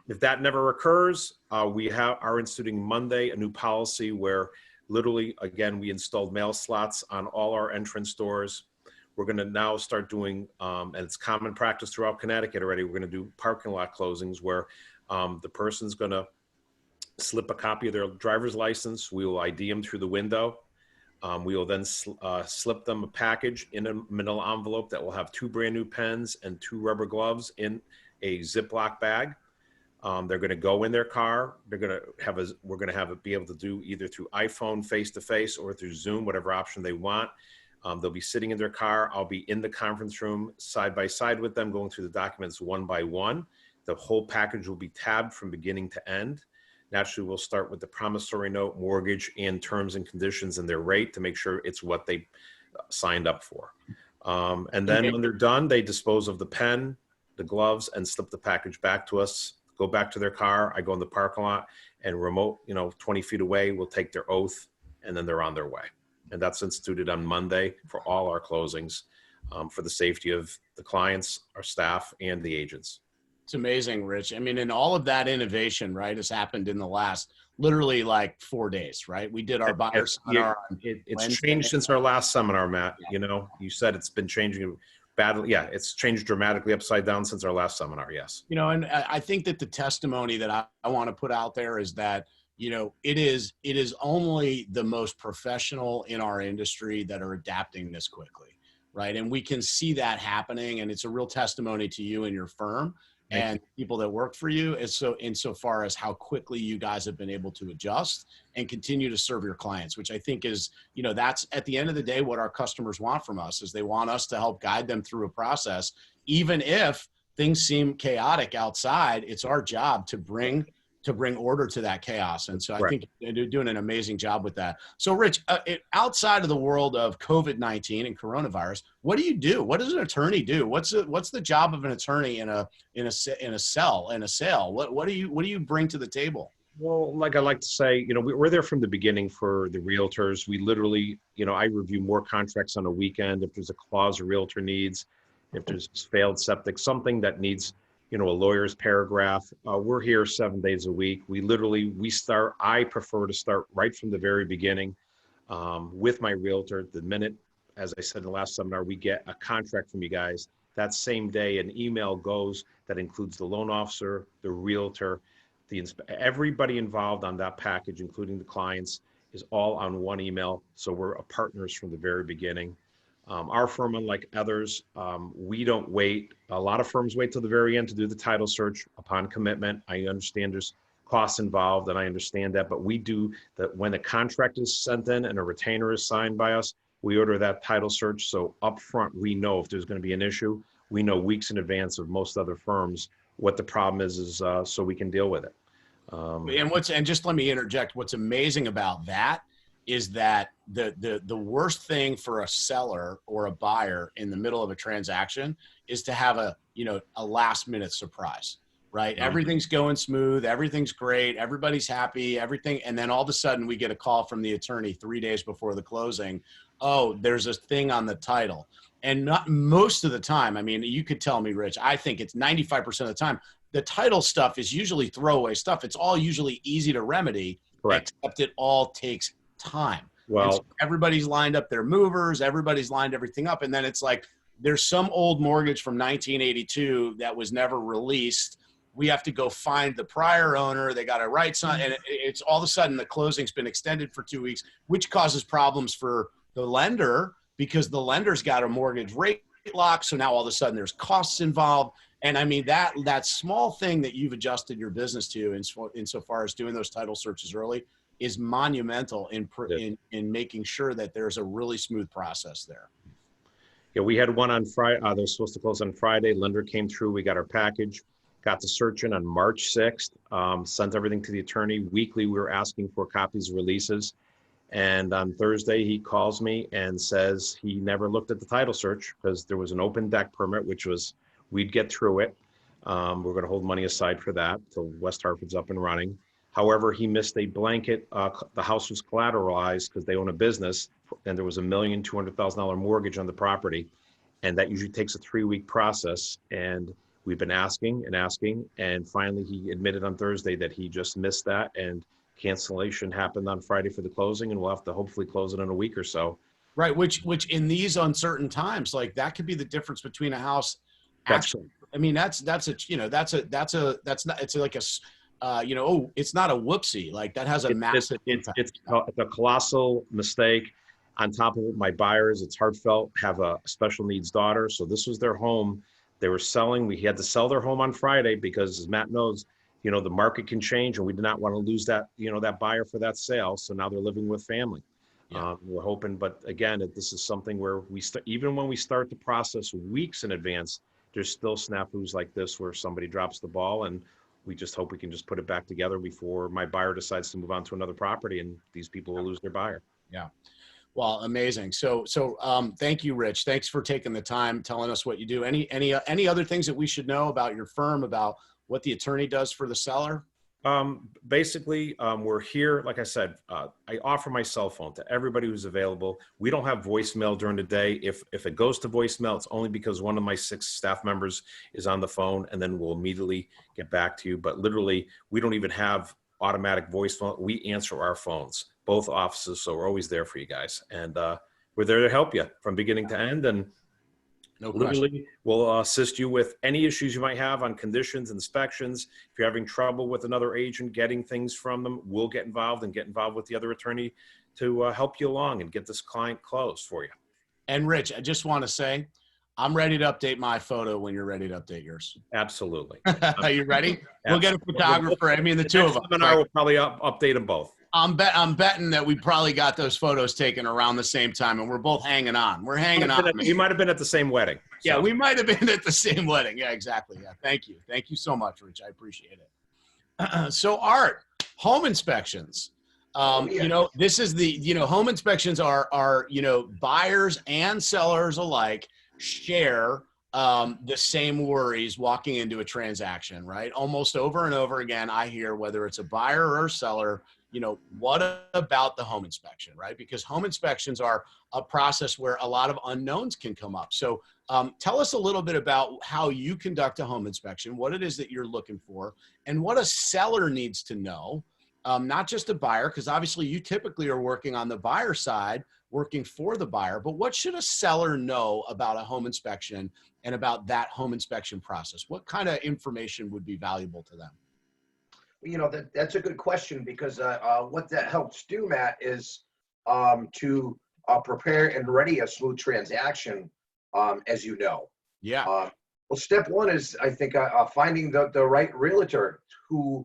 If that never occurs, we are instituting Monday a new policy where literally, again, we installed mail slots on all our entrance doors. We're going to now start doing, and it's common practice throughout Connecticut already, we're going to do parking lot closings where the person's going to slip a copy of their driver's license. We will ID them through the window. We will then slip them a package in a manila envelope that will have 2 brand new pens and 2 rubber gloves in a Ziploc bag. They're going to go in their car. They're going to have we're going to have it be able to do either through iPhone face-to-face or through Zoom, whatever option they want. They'll be sitting in their car. I'll be in the conference room side by side with them, going through the documents one by one. The whole package will be tabbed from beginning to end. Naturally, we'll start with the promissory note, mortgage, and terms and conditions and their rate to make sure it's what they signed up for. And then when they're done, they dispose of the pen, the gloves, and slip the package back to us, go back to their car. I go in the parking lot and remote, 20 feet away, we'll take their oath, and then they're on their way. And that's instituted on Monday for all our closings for the safety of the clients, our staff, and the agents. It's amazing, Rich. I mean, and all of that innovation, right, has happened in the last literally like 4 days, right? We did our buyer seminar. It's changed since our last seminar, Matt. Yeah. You said it's been changing badly. Yeah, it's changed dramatically upside down since our last seminar. Yes. And I think that the testimony that I want to put out there is that, it is only the most professional in our industry that are adapting this quickly, right? And we can see that happening, and it's a real testimony to you and your firm and people that work for you. And so insofar as how quickly you guys have been able to adjust and continue to serve your clients, which I think is, that's at the end of the day, what our customers want from us is they want us to help guide them through a process. Even if things seem chaotic outside, it's our job to bring order to that chaos. And so I think you're doing an amazing job with that. So Rich, outside of the world of COVID-19 and coronavirus, what do you do? What does an attorney do? What's the job of an attorney in a sale? What do you bring to the table? Well, like I like to say, we're there from the beginning for the realtors. We literally, I review more contracts on a weekend. If there's a clause a realtor needs, if there's failed septic, something that needs, a lawyer's paragraph, we're here 7 days a week. I prefer to start right from the very beginning with my realtor. The minute, as I said in the last seminar, we get a contract from you guys, that same day an email goes that includes the loan officer, the realtor, everybody involved on that package, including the clients, is all on one email. So we're partners from the very beginning. Our firm, unlike others, we don't wait. A lot of firms wait till the very end to do the title search upon commitment. I understand there's costs involved, and I understand that, but we do that when a contract is sent in and a retainer is signed by us, we order that title search. So upfront, we know if there's going to be an issue. We know weeks in advance of most other firms what the problem is so we can deal with it. And just let me interject. What's amazing about that is that the worst thing for a seller or a buyer in the middle of a transaction is to have a last minute surprise, right? Mm-hmm. Everything's going smooth. Everything's great. Everybody's happy, everything. And then all of a sudden we get a call from the attorney 3 days before the closing. Oh, there's a thing on the title. And not most of the time, I mean, you could tell me, Rich, I think it's 95% of the time, the title stuff is usually throwaway stuff. It's all usually easy to remedy, correct, except it all takes time. Well, so everybody's lined up their movers, everybody's lined everything up. And then it's like, there's some old mortgage from 1982 that was never released. We have to go find the prior owner. They got to write something. And it's all of a sudden the closing's been extended for 2 weeks, which causes problems for the lender because the lender's got a mortgage rate lock. So now all of a sudden there's costs involved. And I mean, that small thing that you've adjusted your business to insofar as doing those title searches early is monumental in making sure that there's a really smooth process there. Yeah, we had one on Friday. They were supposed to close on Friday. Lender came through. We got our package, got the search in on March 6th, sent everything to the attorney. Weekly, we were asking for copies of releases. And on Thursday, he calls me and says he never looked at the title search because there was an open deck permit, which was, we'd get through it. We're going to hold money aside for that till West Hartford's up and running. However, he missed a blanket. The house was collateralized because they own a business, and there was $1,200,000 mortgage on the property. And that usually takes a 3-week process. And we've been asking and asking. And finally, he admitted on Thursday that he just missed that. And cancellation happened on Friday for the closing. And we'll have to hopefully close it in a week or so. Right. Which in these uncertain times, like that could be the difference between a house. Actually, I mean, it's not, it's not a whoopsie. Like that has a massive impact. It's a colossal mistake. On top of it, my buyers, it's heartfelt, have a special needs daughter. So this was their home. They were selling. We had to sell their home on Friday because, as Matt knows, the market can change, and we did not want to lose that, that buyer for that sale. So now they're living with family. Yeah. We're hoping, but again, this is something where even when we start the process weeks in advance, there's still snafus like this where somebody drops the ball, and we just hope we can just put it back together before my buyer decides to move on to another property, and these people will lose their buyer. Yeah. Well, amazing. So thank you, Rich. Thanks for taking the time, telling us what you do. Any other things that we should know about your firm, about what the attorney does for the seller? Basically, we're here. Like I said, I offer my cell phone to everybody who's available. We don't have voicemail during the day. If it goes to voicemail, it's only because one of my 6 staff members is on the phone, and then we'll immediately get back to you. But literally, we don't even have automatic voicemail. We answer our phones, both offices. So we're always there for you guys. And we're there to help you from beginning to end. And literally, we'll assist you with any issues you might have on conditions, inspections. If you're having trouble with another agent getting things from them, we'll get involved with the other attorney to help you along and get this client closed for you. And Rich, I just want to say, I'm ready to update my photo when you're ready to update yours. Absolutely. Are you ready? We'll get a photographer. I mean, the two of us. Seminar will probably update them both. I'm betting that we probably got those photos taken around the same time, and we're both hanging on. We're hanging on. We might have been at the same wedding. So. Yeah, we might have been at the same wedding. Yeah, exactly. Yeah, thank you. Thank you so much, Rich. I appreciate it. So, Art, home inspections. This is the, home inspections are buyers and sellers alike share the same worries walking into a transaction, right? Almost over and over again, I hear, whether it's a buyer or a seller, what about the home inspection, right? Because home inspections are a process where a lot of unknowns can come up. So tell us a little bit about how you conduct a home inspection, what it is that you're looking for, and what a seller needs to know, not just a buyer, because obviously you typically are working on the buyer side, working for the buyer, but what should a seller know about a home inspection and about that home inspection process? What kind of information would be valuable to them? That's a good question, because what that helps do, Matt, is to prepare and ready a smooth transaction, as you know. Yeah. Well, step one is, I think, finding the right realtor who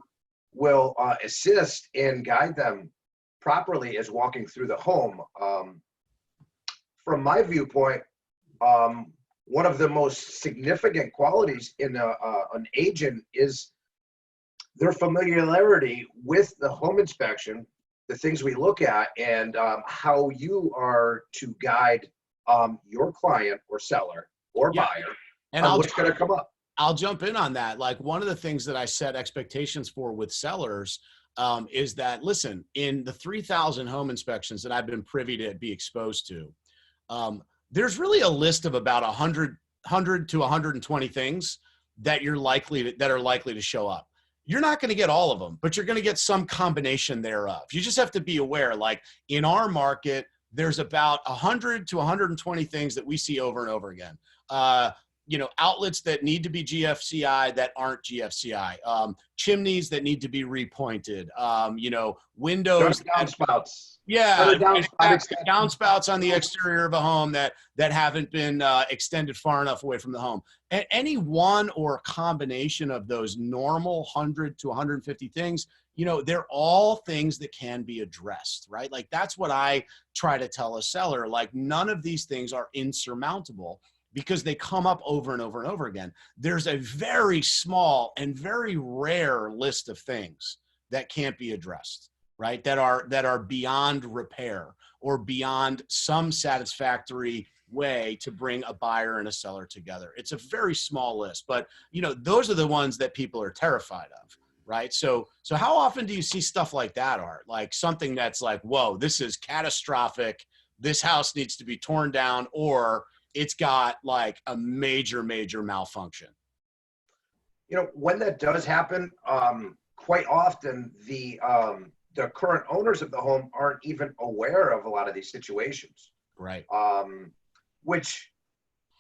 will assist and guide them properly as walking through the home. From my viewpoint, one of the most significant qualities in an agent is their familiarity with the home inspection, the things we look at, and how you are to guide your client or seller or buyer and on what's going to come up. I'll jump in on that. Like, one of the things that I set expectations for with sellers is that, listen, in the 3,000 home inspections that I've been privy to be exposed to, there's really a list of about 100 to 120 things that are likely to show up. You're not going to get all of them, but you're going to get some combination thereof. You just have to be aware, like in our market, there's about 100 to 120 things that we see over and over again. outlets that need to be GFCI that aren't GFCI, chimneys that need to be repointed, windows. Downspouts. Yeah, Downspout downspouts on the exterior of a home that haven't been extended far enough away from the home. And any one or combination of those normal 100 to 150 things, they're all things that can be addressed, right? Like that's what I try to tell a seller. Like none of these things are insurmountable because they come up over and over and over again. There's a very small and very rare list of things that can't be addressed, right? That are beyond repair or beyond some satisfactory way to bring a buyer and a seller together. It's a very small list, but those are the ones that people are terrified of, right? So how often do you see stuff like that, Art? Like something that's like, whoa, this is catastrophic. This house needs to be torn down, or it's got like a major malfunction. When that does happen, quite often the current owners of the home aren't even aware of a lot of these situations. Right. Which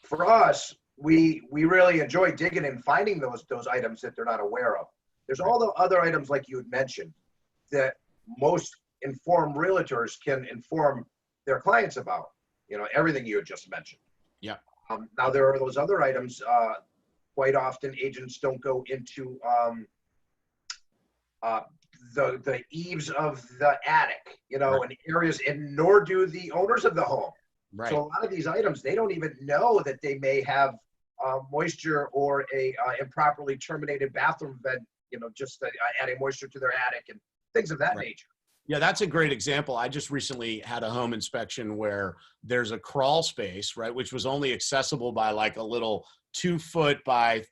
for us, we really enjoy digging and finding those items that they're not aware of. There's all the other items like you had mentioned that most informed realtors can inform their clients about, everything you had just mentioned. Yeah. Now there are those other items, quite often agents don't go into the eaves of the attic, Right. and areas, and nor do the owners of the home. Right. So a lot of these items, they don't even know that they may have moisture or a improperly terminated bathroom vent, just adding moisture to their attic and things of that Right. nature. Yeah, that's a great example. I just recently had a home inspection where there's a crawl space, right, which was only accessible by like a little 2 foot by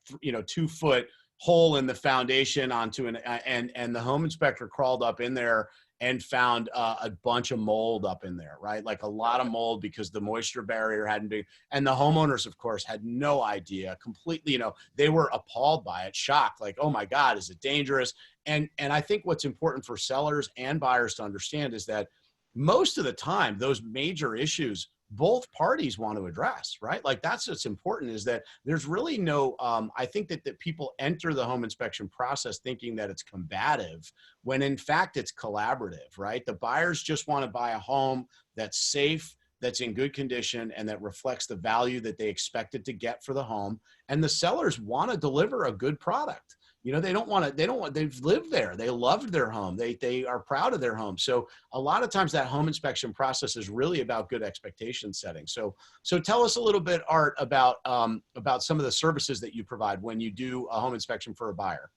2 foot hole in the foundation onto and the home inspector crawled up in there and found a bunch of mold up in there, right? Like a lot of mold because the moisture barrier hadn't been, and the homeowners, of course, had no idea, completely, they were appalled by it, shocked, like, oh my God, is it dangerous? And I think what's important for sellers and buyers to understand is that most of the time, those major issues, both parties want to address, right? Like that's what's important, is that there's really no, I think that people enter the home inspection process thinking that it's combative when in fact it's collaborative, right? The buyers just want to buy a home that's safe, that's in good condition, and that reflects the value that they expected to get for the home. And the sellers want to deliver a good product. They've lived there. They loved their home. They are proud of their home. So a lot of times that home inspection process is really about good expectation setting. So tell us a little bit, Art, about some of the services that you provide when you do a home inspection for a buyer.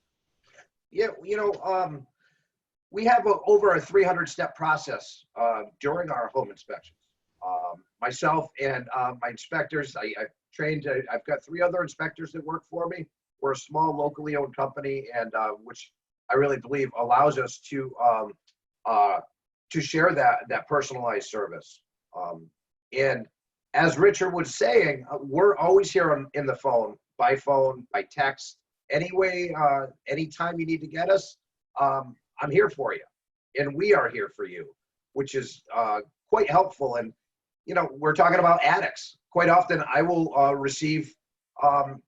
Yeah, we have over a 300-step process during our home inspections. Myself and my inspectors, I've got 3 other inspectors that work for me. We're a small locally owned company, and which I really believe allows us to share that personalized service. And as Richard was saying, we're always here in the phone, by text, anyway, anytime you need to get us, I'm here for you, and we are here for you, which is quite helpful. And we're talking about attics. Quite often, I will receive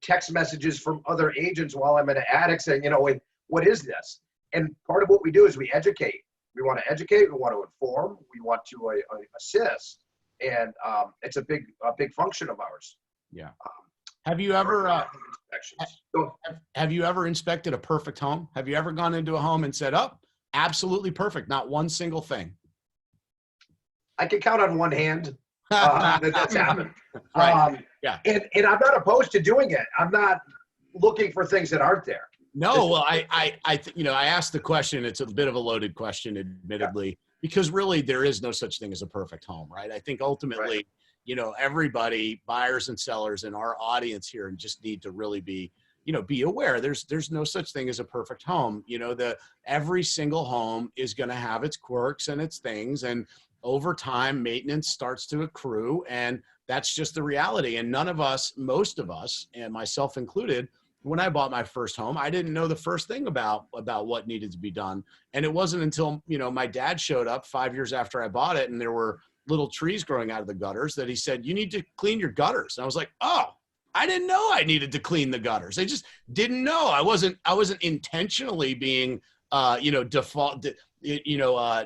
text messages from other agents while I'm in an attic saying, what is this? And part of what we do is we educate. We want to educate. We want to inform. We want to assist. And it's a big function of ours. Yeah. Have you ever inspected a perfect home? Have you ever gone into a home and said, oh, absolutely perfect, not one single thing? I can count on one hand that's happened. Right. Yeah. And I'm not opposed to doing it. I'm not looking for things that aren't there. No, well, I asked the question. It's a bit of a loaded question, admittedly, because really there is no such thing as a perfect home, right? I think ultimately, everybody, buyers and sellers in our audience here, just need to really be aware. There's no such thing as a perfect home. Every single home is going to have its quirks and its things, and over time, maintenance starts to accrue, and that's just the reality. And most of us, and myself included, when I bought my first home, I didn't know the first thing about what needed to be done. And it wasn't until, my dad showed up 5 years after I bought it, and there were little trees growing out of the gutters, that he said, you need to clean your gutters. And I was like, oh, I didn't know I needed to clean the gutters. I just didn't know. I wasn't intentionally being,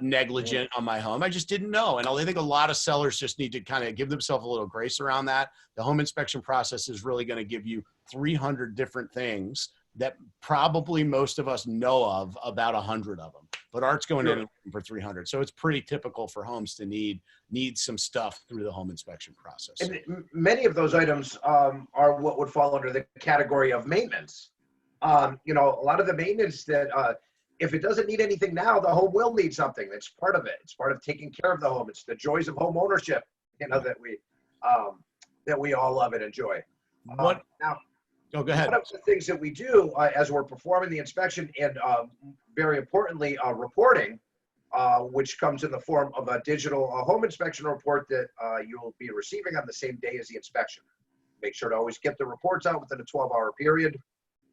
negligent on my home. I just didn't know. And I think a lot of sellers just need to kind of give themselves a little grace around that. The home inspection process is really going to give you 300 different things that probably most of us know of, about 100 of them. But Art's going in and looking for 300. So it's pretty typical for homes to need some stuff through the home inspection process. And many of those items are what would fall under the category of maintenance. A lot of the maintenance that if it doesn't need anything now, the home will need something. That's part of it. It's part of taking care of the home. It's the joys of home ownership, that we all love and enjoy. What? Now, go ahead. one of the things that we do as we're performing the inspection and very importantly, reporting, which comes in the form of a digital home inspection report that you'll be receiving on the same day as the inspection. Make sure to always get the reports out within a 12-hour period.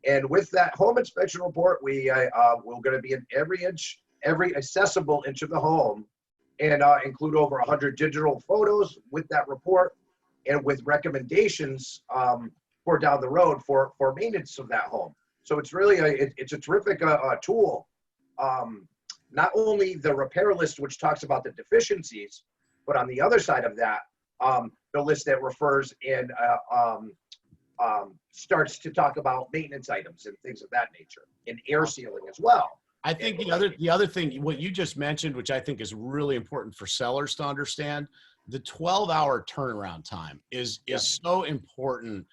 And with that home inspection report, we're going to be in every accessible inch of the home, and include over 100 digital photos with that report, and with recommendations for down the road for maintenance of that home. So it's really it's a terrific tool. Not only the repair list, which talks about the deficiencies, but on the other side of that, the list that refers and starts to talk about maintenance items and things of that nature, and air sealing as well. I think the other thing, what you just mentioned, which I think is really important for sellers to understand, the 12-hour turnaround time is so important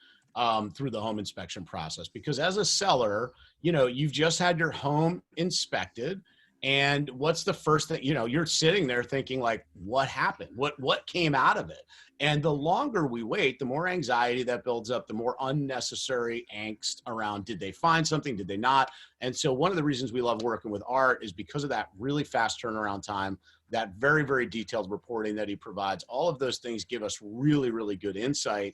through the home inspection process, because as a seller, you've just had your home inspected, and what's the first thing, you're sitting there thinking like, what happened? What came out of it? And the longer we wait, the more anxiety that builds up, the more unnecessary angst around, did they find something? Did they not? And so one of the reasons we love working with Art is because of that really fast turnaround time, that very, very detailed reporting that he provides. All of those things give us really, really good insight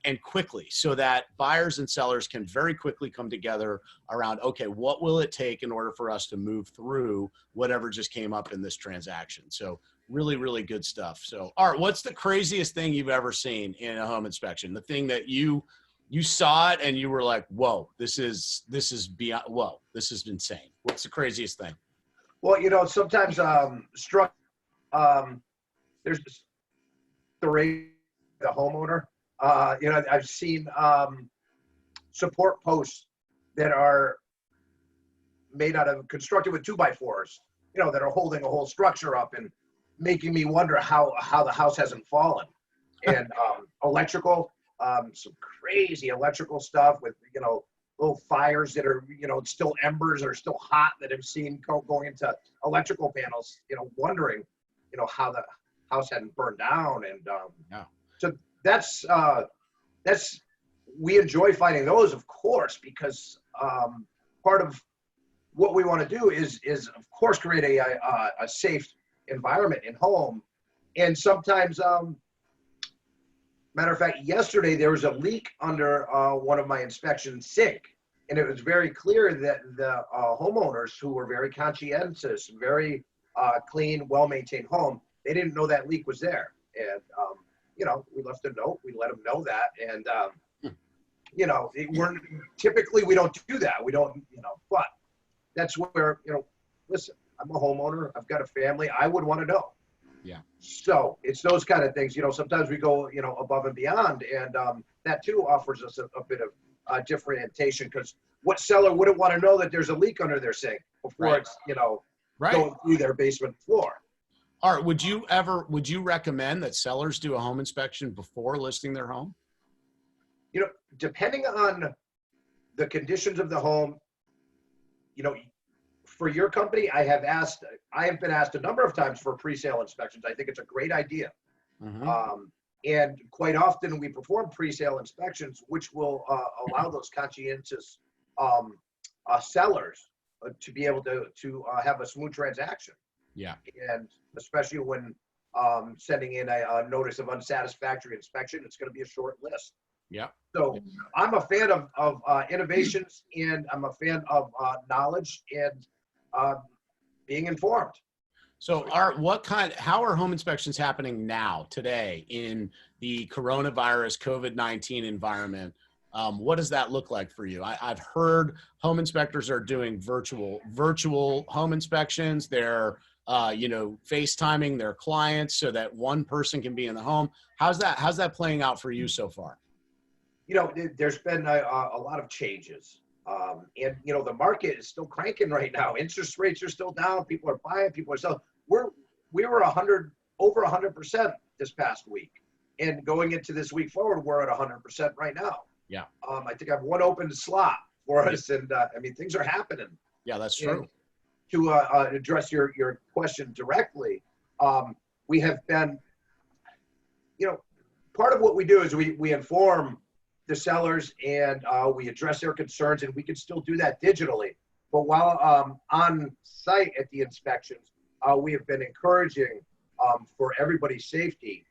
and quickly, so that buyers and sellers can very quickly come together around, okay, what will it take in order for us to move through whatever just came up in this transaction? So really, really good stuff. So Art, what's the craziest thing you've ever seen in a home inspection? The thing that you saw it and you were like, whoa, this is beyond, whoa, this is insane. What's the craziest thing? Well, sometimes there's this the homeowner. I've seen support posts that are made out of constructed with 2x4s, that are holding a whole structure up and making me wonder how the house hasn't fallen. And electrical, some crazy electrical stuff with, little fires that are, still embers or still hot that I've seen going into electrical panels, wondering, how the house hadn't burned down. And so that's we enjoy finding those, of course, because part of what we want to do is of course create a safe environment in home. And sometimes matter of fact, yesterday there was a leak under one of my inspection sink, and it was very clear that the homeowners, who were very conscientious, very clean, well-maintained home, they didn't know that leak was there. And we left a note, we let them know that, and typically we don't do that. We don't, but that's where, listen, I'm a homeowner, I've got a family, I would want to know. Yeah. So it's those kind of things, sometimes we go, above and beyond, and that too offers us a bit of differentiation, because what seller wouldn't want to know that there's a leak under their sink before it's, going through their basement floor? Art, would you recommend that sellers do a home inspection before listing their home? Depending on the conditions of the home, for your company, I have been asked a number of times for pre-sale inspections. I think it's a great idea. Mm-hmm. And quite often we perform pre-sale inspections, which will allow those conscientious sellers to be able to have a smooth transaction. Yeah. And especially when sending in a notice of unsatisfactory inspection, it's going to be a short list. Yeah. So I'm a fan of innovations, and I'm a fan of knowledge and being informed. So how are home inspections happening now, today, in the coronavirus COVID-19 environment? What does that look like for you? I've heard home inspectors are doing virtual home inspections. They're, FaceTiming their clients so that one person can be in the home. How's that playing out for you so far? There's been a lot of changes. And the market is still cranking right now. Interest rates are still down. People are buying, people are selling. We were over 100% this past week. And going into this week forward, we're at 100% right now. Yeah. I think I have one open slot for us. And things are happening. Yeah, that's true. And to address your question directly, we have been, part of what we do is we inform the sellers and we address their concerns, and we can still do that digitally. But while on site at the inspections, we have been encouraging for everybody's safety,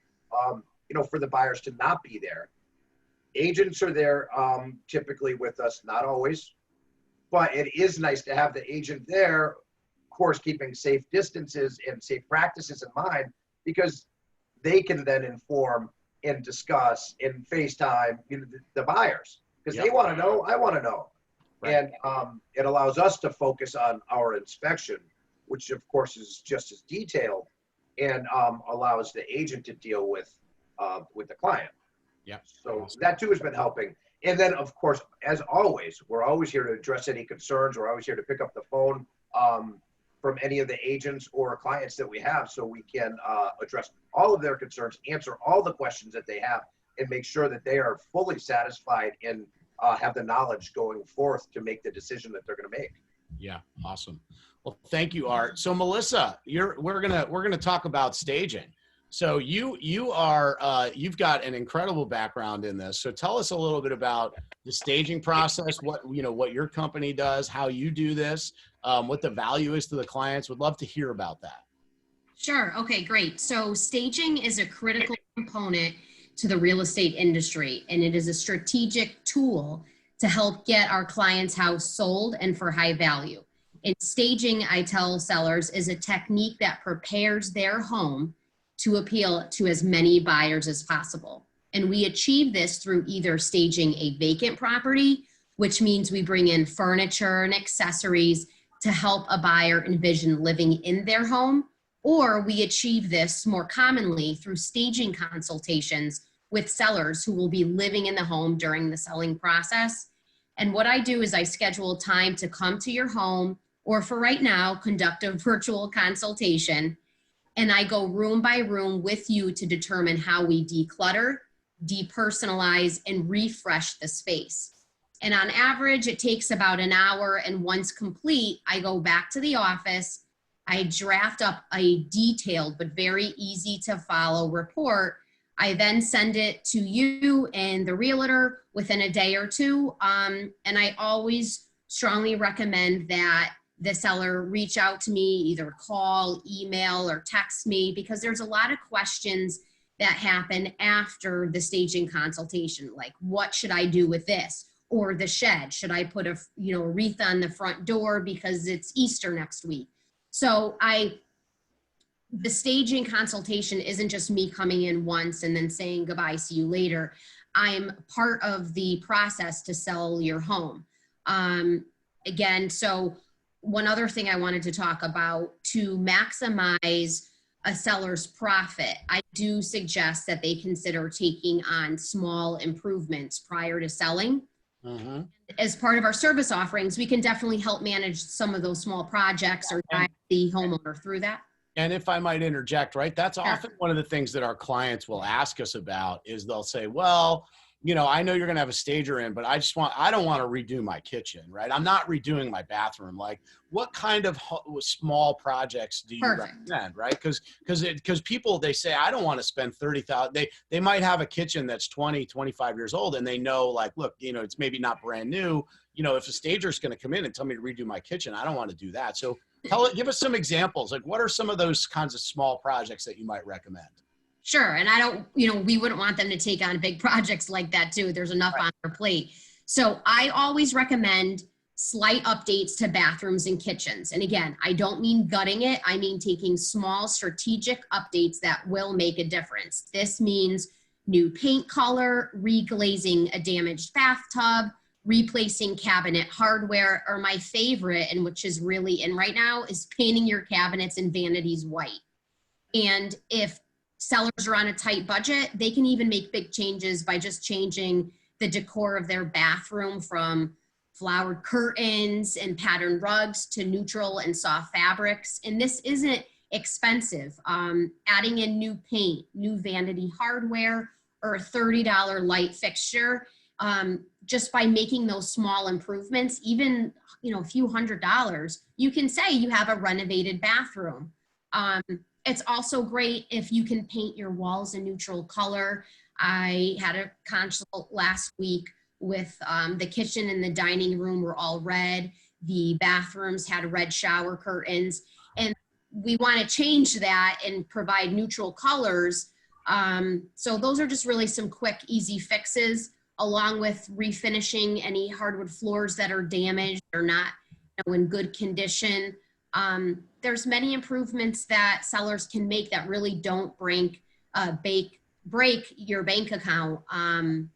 for the buyers to not be there. Agents are there typically with us, not always, but it is nice to have the agent there, of course, keeping safe distances and safe practices in mind, because they can then inform and discuss and FaceTime the buyers, because they want to know, I want to know. Right. And it allows us to focus on our inspection, which of course is just as detailed, and allows the agent to deal with the client. Yeah. So that too has been helping. And then of course, as always, we're always here to address any concerns. We're always here to pick up the phone from any of the agents or clients that we have, so we can address all of their concerns, answer all the questions that they have, and make sure that they are fully satisfied and have the knowledge going forth to make the decision that they're going to make. Yeah, awesome. Well, thank you, Art. So Melissa, we're gonna talk about staging. So you've got an incredible background in this. So tell us a little bit about the staging process, what your company does, how you do this, what the value is to the clients. Would love to hear about that. Sure. Okay, great. So staging is a critical component to the real estate industry, and it is a strategic tool to help get our client's house sold and for high value. And staging, I tell sellers, is a technique that prepares their home to appeal to as many buyers as possible. And we achieve this through either staging a vacant property, which means we bring in furniture and accessories to help a buyer envision living in their home, or we achieve this more commonly through staging consultations with sellers who will be living in the home during the selling process. And what I do is I schedule time to come to your home, or for right now, conduct a virtual consultation. And I go room by room with you to determine how we declutter, depersonalize, and refresh the space. And on average, it takes about an hour. And once complete, I go back to the office. I draft up a detailed but very easy to follow report. I then send it to you and the realtor within a day or two. And I always strongly recommend that the seller reach out to me, either call, email, or text me, because there's a lot of questions that happen after the staging consultation, like what should I do with this? Or the shed, should I put a wreath on the front door because it's Easter next week? So the staging consultation isn't just me coming in once and then saying goodbye, see you later. I'm part of the process to sell your home. Again, so one other thing I wanted to talk about, to maximize a seller's profit, I do suggest that they consider taking on small improvements prior to selling. Mm-hmm. As part of our service offerings, we can definitely help manage some of those small projects or guide the homeowner through that. And if I might interject, right, that's often one of the things that our clients will ask us about is they'll say, well, I know you're going to have a stager in, but I don't want to redo my kitchen, right? I'm not redoing my bathroom. Like, what kind of small projects do you recommend, right? Because people, they say, I don't want to spend $30,000. They might have a kitchen that's 20, 25 years old, and they know, like, look, it's maybe not brand new. If a stager's going to come in and tell me to redo my kitchen, I don't want to do that. So give us some examples. Like, what are some of those kinds of small projects that you might recommend? Sure. And I don't, we wouldn't want them to take on big projects like that too. There's enough on their plate. So I always recommend slight updates to bathrooms and kitchens. And again, I don't mean gutting it. I mean taking small strategic updates that will make a difference. This means new paint color, reglazing a damaged bathtub, replacing cabinet hardware, or my favorite, and which is really in right now, is painting your cabinets and vanities white. And if sellers are on a tight budget, they can even make big changes by just changing the decor of their bathroom from flowered curtains and patterned rugs to neutral and soft fabrics. And this isn't expensive. Adding in new paint, new vanity hardware, or a $30 light fixture, just by making those small improvements, even a few $100s, you can say you have a renovated bathroom. It's also great if you can paint your walls a neutral color. I had a consult last week with the kitchen and the dining room were all red. The bathrooms had red shower curtains. And we want to change that and provide neutral colors. So those are just really some quick, easy fixes, along with refinishing any hardwood floors that are damaged or not in good condition. There's many improvements that sellers can make that really don't break your bank account. And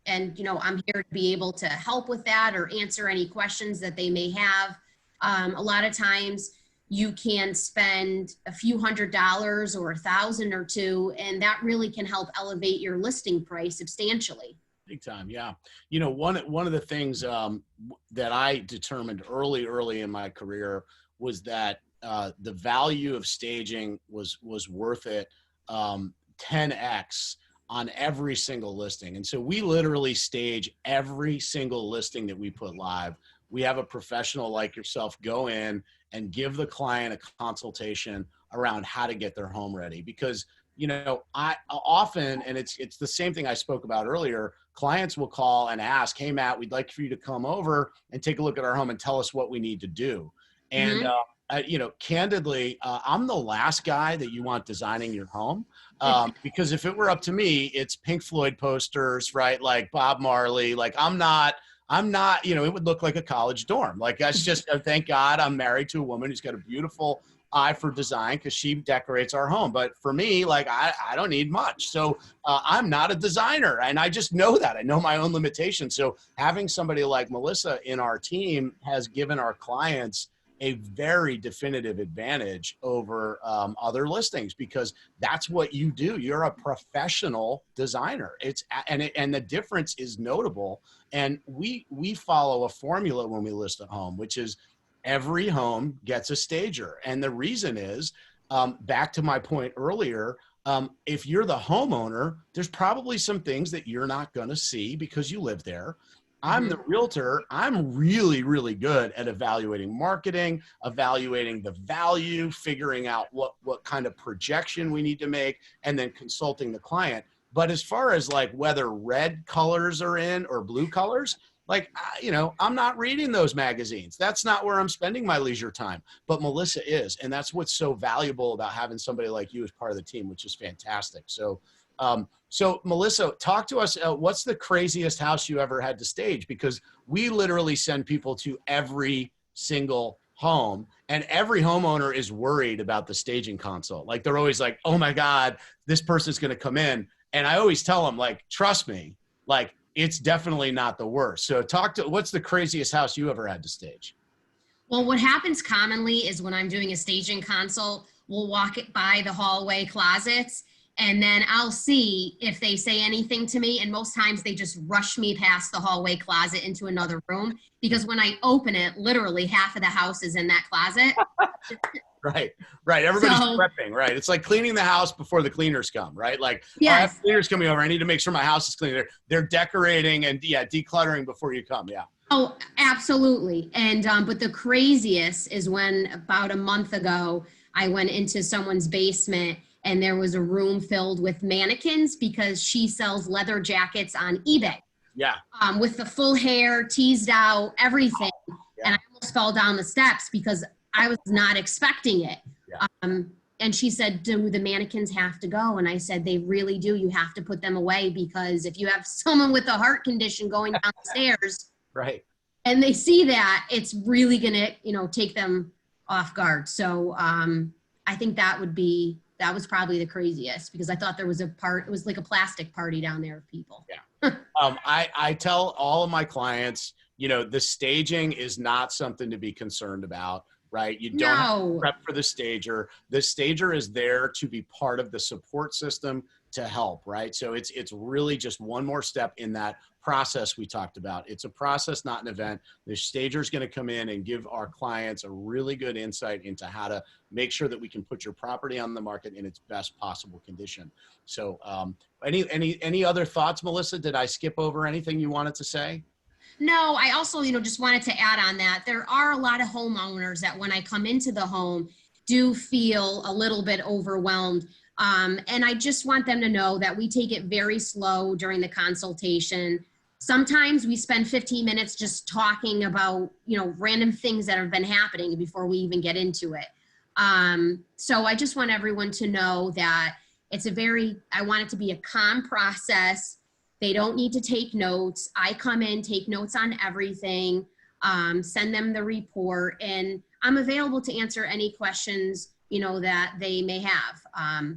I'm here to be able to help with that or answer any questions that they may have. A lot of times you can spend a few $100s or $1,000 or $2,000, and that really can help elevate your listing price substantially. Big time, yeah. One of the things that I determined early in my career was that the value of staging was worth it 10x on every single listing. And so we literally stage every single listing that we put live. We have a professional like yourself go in and give the client a consultation around how to get their home ready. Because, I often, and it's the same thing I spoke about earlier, clients will call and ask, hey, Matt, we'd like for you to come over and take a look at our home and tell us what we need to do. And, candidly, I'm the last guy that you want designing your home. Because if it were up to me, it's Pink Floyd posters, right? Like Bob Marley, like I'm not, it would look like a college dorm. Like that's just, thank God I'm married to a woman who's got a beautiful eye for design because she decorates our home. But for me, like I don't need much. So I'm not a designer, and I just know that. I know my own limitations. So having somebody like Melissa in our team has given our clients a very definitive advantage over other listings, because that's what you do. You're a professional designer. And the difference is notable. And we follow a formula when we list a home, which is every home gets a stager. And the reason is, back to my point earlier, if you're the homeowner, there's probably some things that you're not going to see because you live there. I'm the realtor. I'm really, really good at evaluating marketing, evaluating the value, figuring out what kind of projection we need to make, and then consulting the client. But as far as like whether red colors are in or blue colors, like, I'm not reading those magazines. That's not where I'm spending my leisure time. But Melissa is. And that's what's so valuable about having somebody like you as part of the team, which is fantastic. So Melissa, talk to us. What's the craziest house you ever had to stage? Because we literally send people to every single home, and every homeowner is worried about the staging consult. Like they're always like, oh my God, this person's going to come in. And I always tell them, like, trust me, like it's definitely not the worst. So what's the craziest house you ever had to stage? Well, what happens commonly is when I'm doing a staging consult, we'll walk it by the hallway closets, and then I'll see if they say anything to me. And most times they just rush me past the hallway closet into another room, because when I open it, literally half of the house is in that closet. Right. Everybody's prepping, right? It's like cleaning the house before the cleaners come, right? Like, yes. I have cleaners coming over. I need to make sure my house is clean. They're decorating and decluttering before you come. Yeah. Oh, absolutely. And, but the craziest is when about a month ago, I went into someone's basement and there was a room filled with mannequins because she sells leather jackets on eBay. Yeah. With the full hair teased out, everything. Yeah. And I almost fell down the steps because I was not expecting it. Yeah. And she said, do the mannequins have to go? And I said, they really do. You have to put them away, because if you have someone with a heart condition going down the stairs, right. and they see that, it's really gonna, take them off guard. So I think that was probably the craziest, because I thought there was it was like a plastic party down there of people. Yeah. I tell all of my clients, the staging is not something to be concerned about, right? You don't have to prep for the stager. The stager is there to be part of the support system to help, right? So it's really just one more step in that process we talked about. It's a process, not an event. The stager is going to come in and give our clients a really good insight into how to make sure that we can put your property on the market in its best possible condition. So any other thoughts, Melissa? Did I skip over anything you wanted to say? No, I also, just wanted to add on that. There are a lot of homeowners that when I come into the home do feel a little bit overwhelmed. And I just want them to know that we take it very slow during the consultation. Sometimes we spend 15 minutes just talking about, random things that have been happening before we even get into it. So I just want everyone to know that I want it to be a calm process. They don't need to take notes. I come in, take notes on everything, send them the report, and I'm available to answer any questions, that they may have.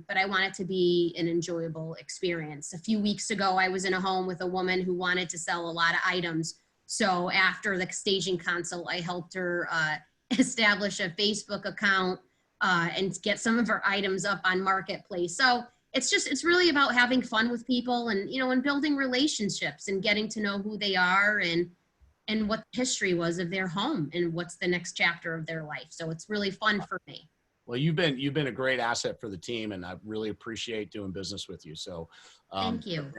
But I want it to be an enjoyable experience. A few weeks ago, I was in a home with a woman who wanted to sell a lot of items. So after the staging consult, I helped her establish a Facebook account and get some of her items up on Marketplace. So it's really about having fun with people and, and building relationships and getting to know who they are and what the history was of their home and what's the next chapter of their life. So it's really fun for me. Well, you've been a great asset for the team, and I really appreciate doing business with you. So thank you.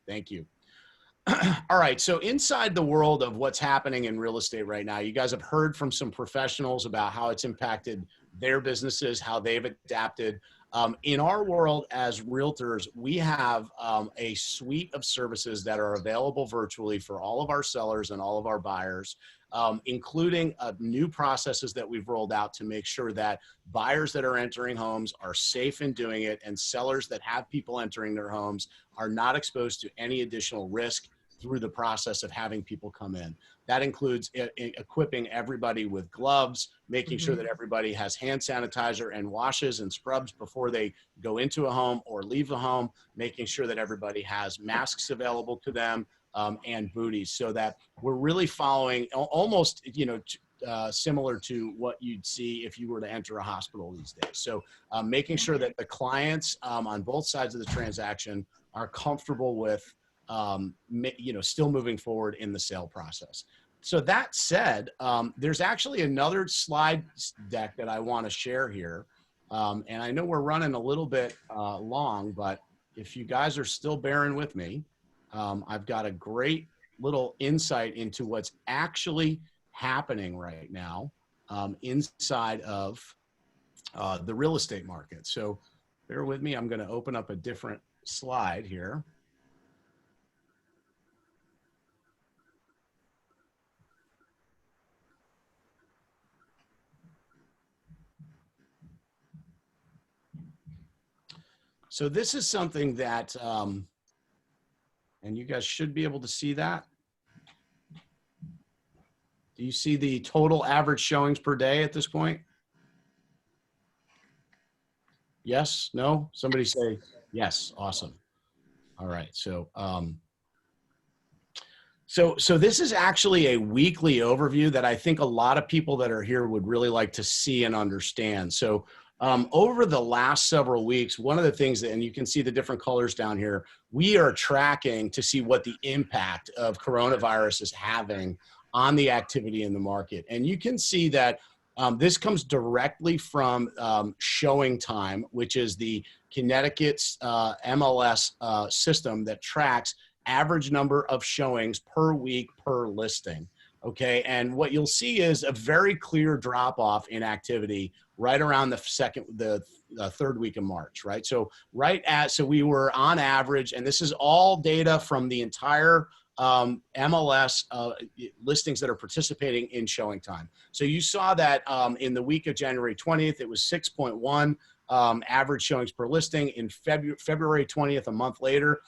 Thank you. All right. So inside the world of what's happening in real estate right now, you guys have heard from some professionals about how it's impacted their businesses, how they've adapted. In our world as realtors, we have a suite of services that are available virtually for all of our sellers and all of our buyers, including new processes that we've rolled out to make sure that buyers that are entering homes are safe in doing it, and sellers that have people entering their homes are not exposed to any additional risk through the process of having people come in. That includes equipping everybody with gloves, making sure that everybody has hand sanitizer and washes and scrubs before they go into a home or leave the home, making sure that everybody has masks available to them and booties, so that we're really following almost, similar to what you'd see if you were to enter a hospital these days. So making sure that the clients on both sides of the transaction are comfortable with still moving forward in the sale process. So that said, there's actually another slide deck that I want to share here. And I know we're running a little bit long, but if you guys are still bearing with me, I've got a great little insight into what's actually happening right now inside of the real estate market. So bear with me. I'm going to open up a different slide here. So this is something that, and you guys should be able to see that. Do you see the total average showings per day at this point? Yes? No? Somebody say yes. Awesome. All right. So, so this is actually a weekly overview that I think a lot of people that are here would really like to see and understand. So over the last several weeks, one of the things that, and you can see the different colors down here, we are tracking to see what the impact of coronavirus is having on the activity in the market. And you can see that this comes directly from showing time, which is the Connecticut's MLS system that tracks average number of showings per week per listing. Okay, and what you'll see is a very clear drop off in activity right around the third week of March, right? So so we were on average, and this is all data from the entire MLS listings that are participating in showing time. So you saw that in the week of January 20th, it was 6.1. average showings per listing. In February 20th, a month later,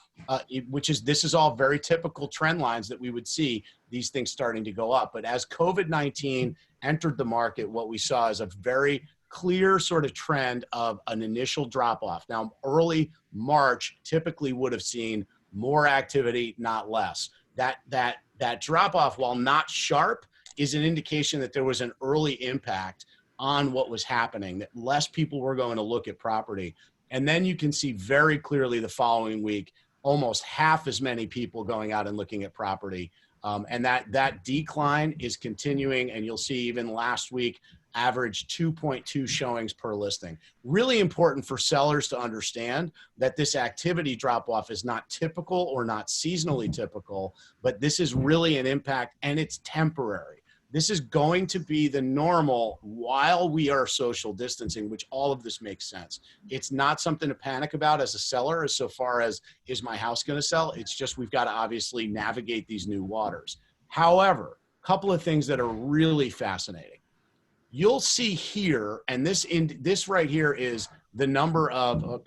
this is all very typical trend lines that we would see these things starting to go up. But as COVID-19 entered the market, what we saw is a very clear sort of trend of an initial drop off. Now, early March typically would have seen more activity, not less. That drop off, while not sharp, is an indication that there was an early impact on what was happening, that less people were going to look at property. And then you can see very clearly the following week, almost half as many people going out and looking at property. And that decline is continuing. And you'll see even last week, average 2.2 showings per listing. Really important for sellers to understand that this activity drop off is not typical or not seasonally typical, but this is really an impact, and it's temporary. This is going to be the normal while we are social distancing, which all of this makes sense. It's not something to panic about as a seller, as so far as, is my house going to sell? It's just, we've got to obviously navigate these new waters. However, a couple of things that are really fascinating. You'll see here, and this right here is the number of,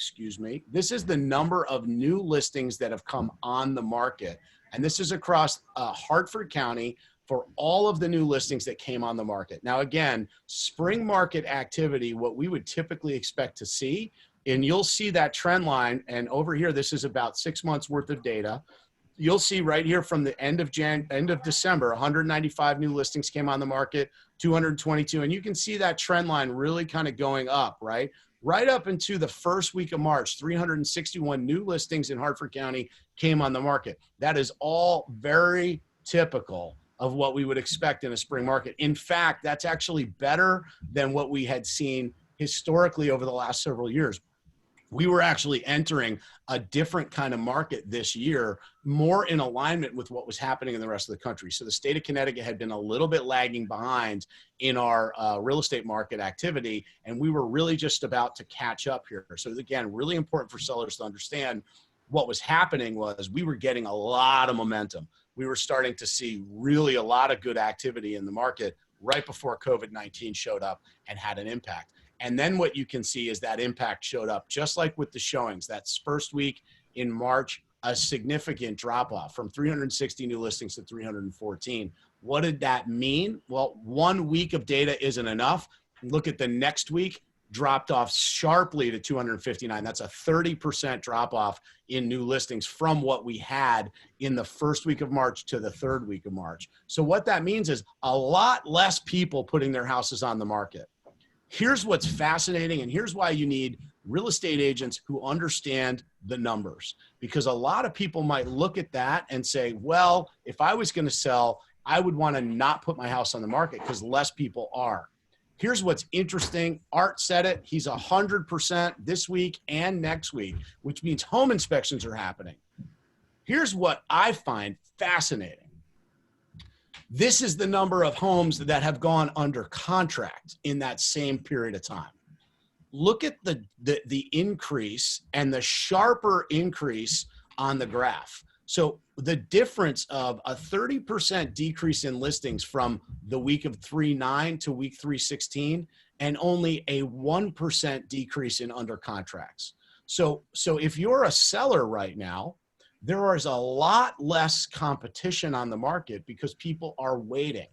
this is the number of new listings that have come on the market. And this is across Hartford County, for all of the new listings that came on the market. Now, again, spring market activity, what we would typically expect to see, and you'll see that trend line, and over here, this is about 6 months worth of data. You'll see right here from the end of December, 195 new listings came on the market, 222, and you can see that trend line really kind of going up, right? Right up into the first week of March, 361 new listings in Hartford County came on the market. That is all very typical of what we would expect in a spring market. In fact, that's actually better than what we had seen historically over the last several years. We were actually entering a different kind of market this year, more in alignment with what was happening in the rest of the country. So the state of Connecticut had been a little bit lagging behind in our real estate market activity, and we were really just about to catch up here. So again, really important for sellers to understand what was happening was we were getting a lot of momentum. We were starting to see really a lot of good activity in the market right before COVID-19 showed up and had an impact. And then what you can see is that impact showed up just like with the showings. That first week in March, a significant drop off from 360 new listings to 314. What did that mean? Well, 1 week of data isn't enough. Look at the next week, dropped off sharply to 259. That's a 30% drop off in new listings from what we had in the first week of March to the third week of March. So what that means is a lot less people putting their houses on the market. Here's what's fascinating, and here's why you need real estate agents who understand the numbers, because a lot of people might look at that and say, well, if I was going to sell, I would want to not put my house on the market because less people are. Here's what's interesting. Art said it. He's 100% this week and next week, which means home inspections are happening. Here's what I find fascinating. This is the number of homes that have gone under contract in that same period of time. Look at the increase and the sharper increase on the graph. So the difference of a 30% decrease in listings from the week of 3/9 to week 3/16, and only a 1% decrease in under contracts. So if you're a seller right now, there is a lot less competition on the market because people are waiting.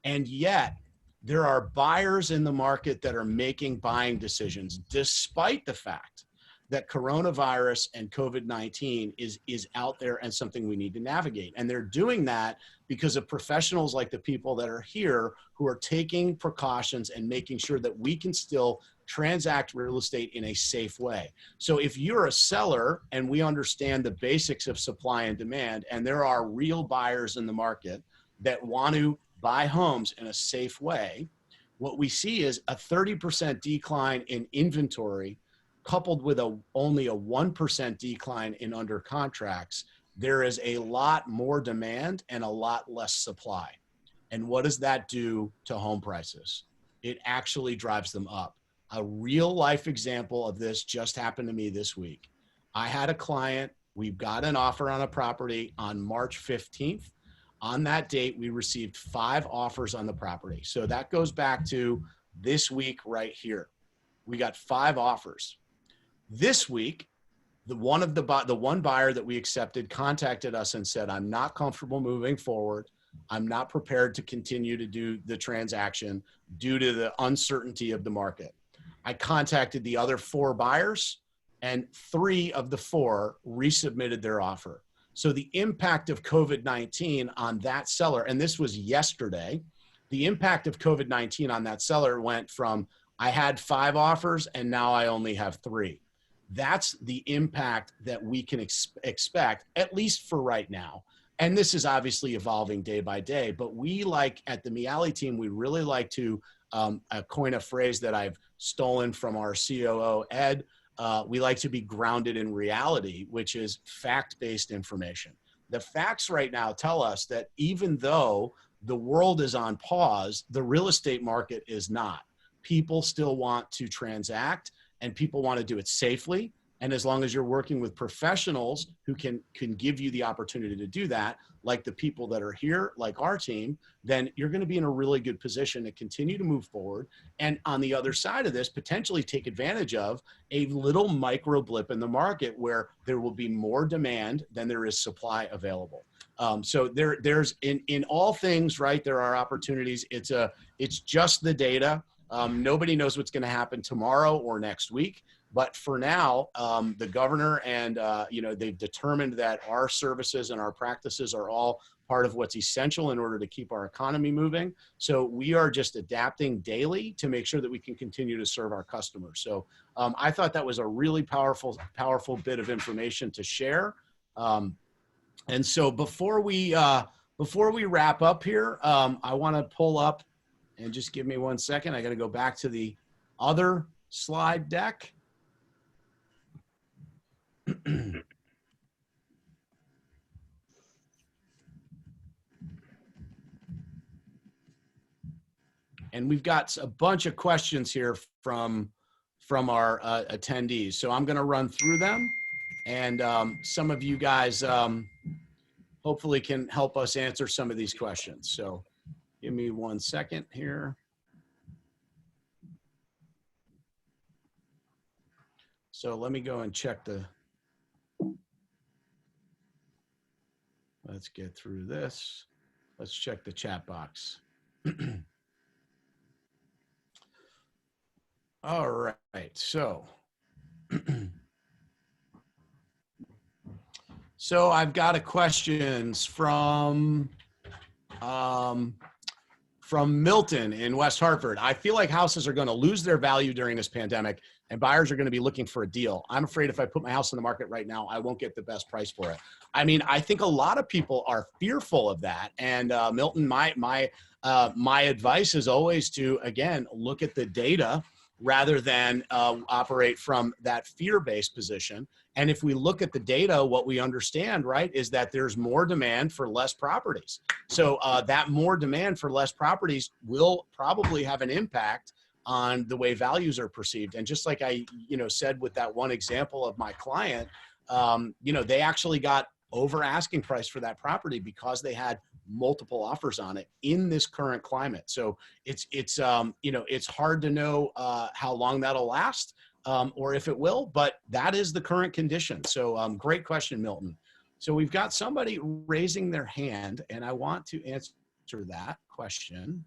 And yet there are buyers in the market that are making buying decisions despite the fact that coronavirus and COVID-19 is out there and something we need to navigate. And they're doing that because of professionals like the people that are here who are taking precautions and making sure that we can still transact real estate in a safe way. So if you're a seller and we understand the basics of supply and demand, and there are real buyers in the market that want to buy homes in a safe way, what we see is a 30% decline in inventory coupled with only a 1% decline in under contracts. There is a lot more demand and a lot less supply. And what does that do to home prices? It actually drives them up. A real life example of this just happened to me this week. I had a client, we got an offer on a property on March 15th. On that date, we received 5 offers on the property. So that goes back to this week right here. We got 5 offers. This week, the one buyer that we accepted contacted us and said, I'm not comfortable moving forward. I'm not prepared to continue to do the transaction due to the uncertainty of the market. I contacted the other 4 buyers, and 3 of the 4 resubmitted their offer. So the impact of COVID-19 on that seller, and this was yesterday, the impact of COVID-19 on that seller went from, I had 5 offers and now I only have 3. That's the impact that we can expect, at least for right now. And this is obviously evolving day by day, but we like at the Miale team, we really like to coin a phrase that I've stolen from our COO, Ed. We like to be grounded in reality, which is fact-based information. The facts right now tell us that even though the world is on pause, the real estate market is not. People still want to transact, and people want to do it safely. And as long as you're working with professionals who can give you the opportunity to do that, like the people that are here, like our team, then you're going to be in a really good position to continue to move forward. And on the other side of this, potentially take advantage of a little micro blip in the market where there will be more demand than there is supply available. So there's in all things, right? There are opportunities. It's just the data. Nobody knows what's going to happen tomorrow or next week. But for now, the governor and, they've determined that our services and our practices are all part of what's essential in order to keep our economy moving. So we are just adapting daily to make sure that we can continue to serve our customers. So I thought that was a really powerful bit of information to share. And so before we wrap up here, I want to pull up, and just give me 1 second. I got to go back to the other slide deck. And we've got a bunch of questions here from our attendees. So I'm going to run through them, and some of you guys hopefully can help us answer some of these questions. So give me 1 second here. So let me go and check let's get through this. Let's check the chat box. All right, so. So I've got a questions from Milton in West Hartford. I feel like houses are going to lose their value during this pandemic, and buyers are going to be looking for a deal. I'm afraid if I put my house on the market right now, I won't get the best price for it. I mean, I think a lot of people are fearful of that. And Milton, my advice is always to, again, look at the data rather than operate from that fear-based position. And if we look at the data, what we understand, right, is that there's more demand for less properties. So that more demand for less properties will probably have an impact on the way values are perceived. And just like I, said with that one example of my client, they actually got over asking price for that property because they had multiple offers on it in this current climate. So it's hard to know how long that'll last or if it will, but that is the current condition. So great question, Milton. So we've got somebody raising their hand, and I want to answer that question.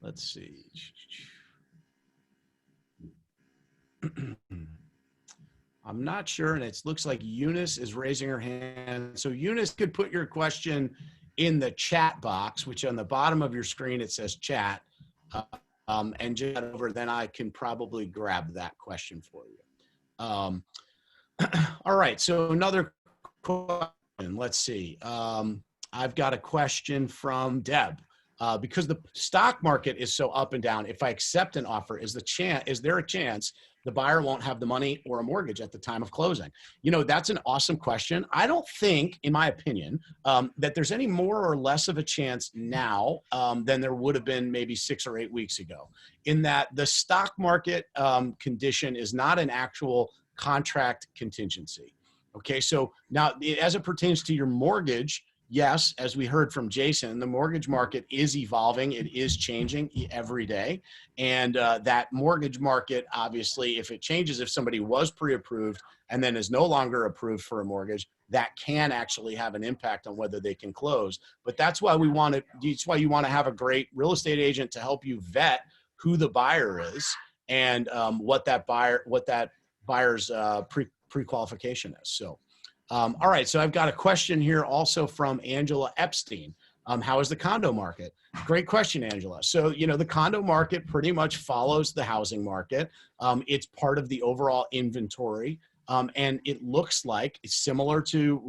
Let's see. I'm not sure, and it looks like Eunice is raising her hand. So Eunice could put your question in the chat box, which on the bottom of your screen, it says chat. And just over, then I can probably grab that question for you. All right, so another question, let's see. I've got a question from Deb. Because the stock market is so up and down, if I accept an offer, is there a chance the buyer won't have the money or a mortgage at the time of closing? That's an awesome question. I don't think, in my opinion, that there's any more or less of a chance now than there would have been maybe 6 or 8 weeks ago, in that the stock market condition is not an actual contract contingency. Okay, so now as it pertains to your mortgage, yes, as we heard from Jason, the mortgage market is evolving. It is changing every day. And that mortgage market, obviously, if it changes, if somebody was pre-approved and then is no longer approved for a mortgage, that can actually have an impact on whether they can close. But that's why we want to, that's why you want to have a great real estate agent to help you vet who the buyer is and what that buyer's pre-qualification is. So. All right, so I've got a question here also from Angela Epstein. How is the condo market? Great question, Angela. So, the condo market pretty much follows the housing market. It's part of the overall inventory. And it looks like it's similar to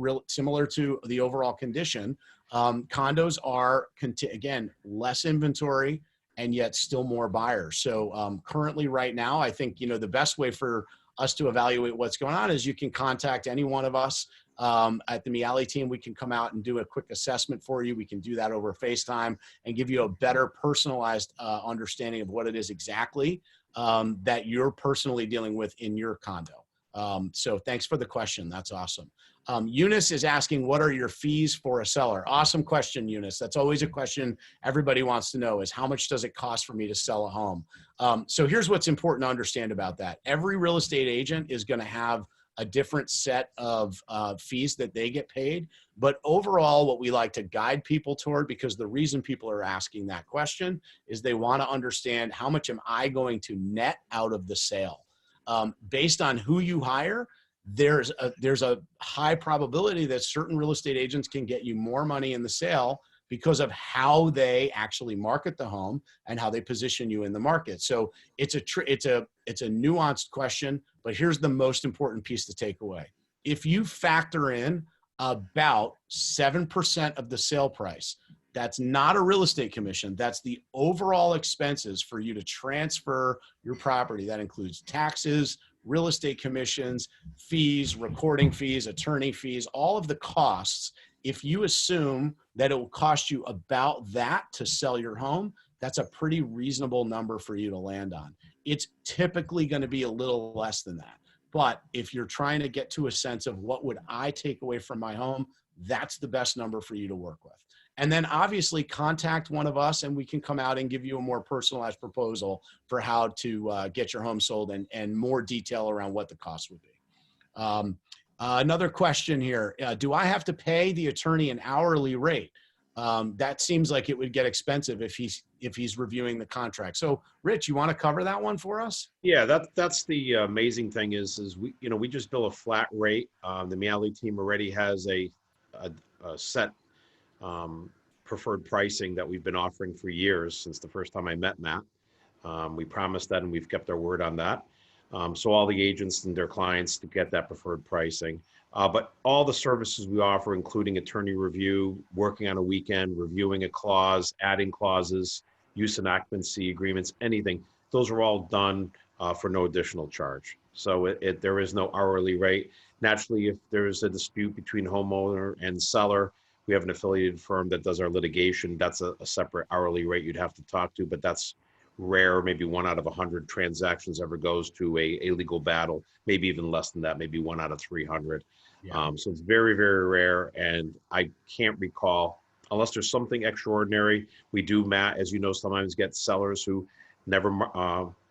the overall condition. Condos are, again, less inventory and yet still more buyers. So currently right now, I think, the best way for us to evaluate what's going on is you can contact any one of us at the Miale team. We can come out and do a quick assessment for you. We can do that over FaceTime and give you a better personalized understanding of what it is exactly that you're personally dealing with in your condo. So thanks for the question. That's awesome. Eunice is asking, what are your fees for a seller? Awesome question, Eunice. That's always a question everybody wants to know is how much does it cost for me to sell a home? So here's what's important to understand about that. Every real estate agent is going to have a different set of fees that they get paid. But overall, what we like to guide people toward, because the reason people are asking that question is they want to understand how much am I going to net out of the sale? Based on who you hire, there's a high probability that certain real estate agents can get you more money in the sale because of how they actually market the home and how they position you in the market. So it's a nuanced question, but here's the most important piece to take away. If you factor in about 7% of the sale price, that's not a real estate commission. That's the overall expenses for you to transfer your property. That includes taxes, real estate commissions, fees, recording fees, attorney fees, all of the costs. If you assume that it will cost you about that to sell your home, that's a pretty reasonable number for you to land on. It's typically going to be a little less than that. But if you're trying to get to a sense of what would I take away from my home, that's the best number for you to work with. And then obviously contact one of us and we can come out and give you a more personalized proposal for how to get your home sold and more detail around what the cost would be. Another question here. Do I have to pay the attorney an hourly rate? That seems like it would get expensive if he's reviewing the contract. So Rich, you want to cover that one for us? Yeah, that's the amazing thing is we just bill a flat rate. The Miale team already has a set preferred pricing that we've been offering for years since the first time I met Matt. We promised that and we've kept our word on that. So all the agents and their clients to get that preferred pricing. But all the services we offer, including attorney review, working on a weekend, reviewing a clause, adding clauses, use and occupancy agreements, anything, those are all done for no additional charge. So there is no hourly rate. Naturally, if there's a dispute between homeowner and seller, we have an affiliated firm that does our litigation. That's a separate hourly rate you'd have to talk to, but that's rare. Maybe 1 out of 100 transactions ever goes to a legal battle, maybe even less than that, maybe 1 out of 300. Yeah. So it's very, very rare. And I can't recall, unless there's something extraordinary, we do, Matt, as you know, sometimes get sellers who never,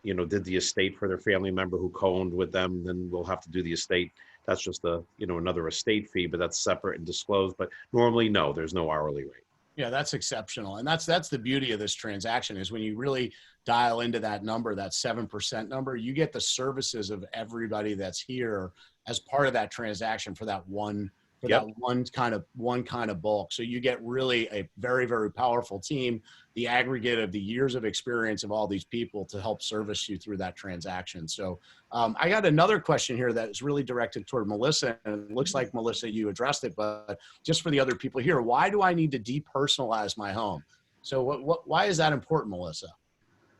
did the estate for their family member who co-owned with them, then we'll have to do the estate. That's just another estate fee, but that's separate and disclosed. But normally, no, there's no hourly rate. Yeah, that's exceptional. And that's the beauty of this transaction is when you really dial into that number, that 7% number, you get the services of everybody that's here as part of that transaction for that one kind of bulk. So you get really a very, very powerful team, the aggregate of the years of experience of all these people to help service you through that transaction. So I got another question here that is really directed toward Melissa, and it looks like, Melissa, you addressed it, but just for the other people here, why do I need to depersonalize my home? So why is that important, Melissa?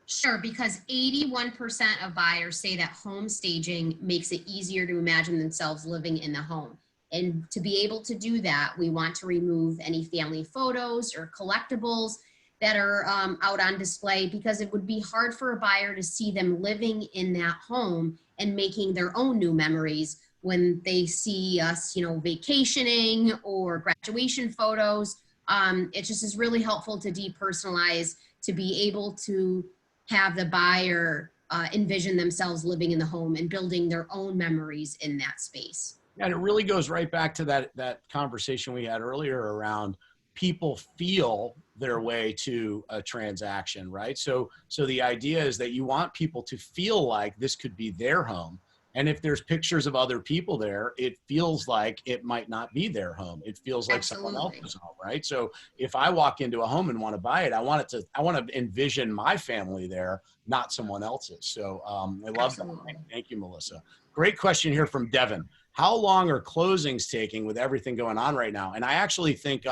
Sure, because 81% of buyers say that home staging makes it easier to imagine themselves living in the home. And to be able to do that, we want to remove any family photos or collectibles that are out on display, because it would be hard for a buyer to see them living in that home and making their own new memories when they see us, vacationing or graduation photos. It just is really helpful to depersonalize, to be able to have the buyer envision themselves living in the home and building their own memories in that space. And it really goes right back to that conversation we had earlier around people feel their way to a transaction, right? So the idea is that you want people to feel like this could be their home. And if there's pictures of other people there, it feels like it might not be their home. It feels like someone else's home, right? So if I walk into a home and want to buy it, I want to envision my family there, not someone else's. So I love that. Thank you, Melissa. Great question here from Devin. How long are closings taking with everything going on right now? And I actually think,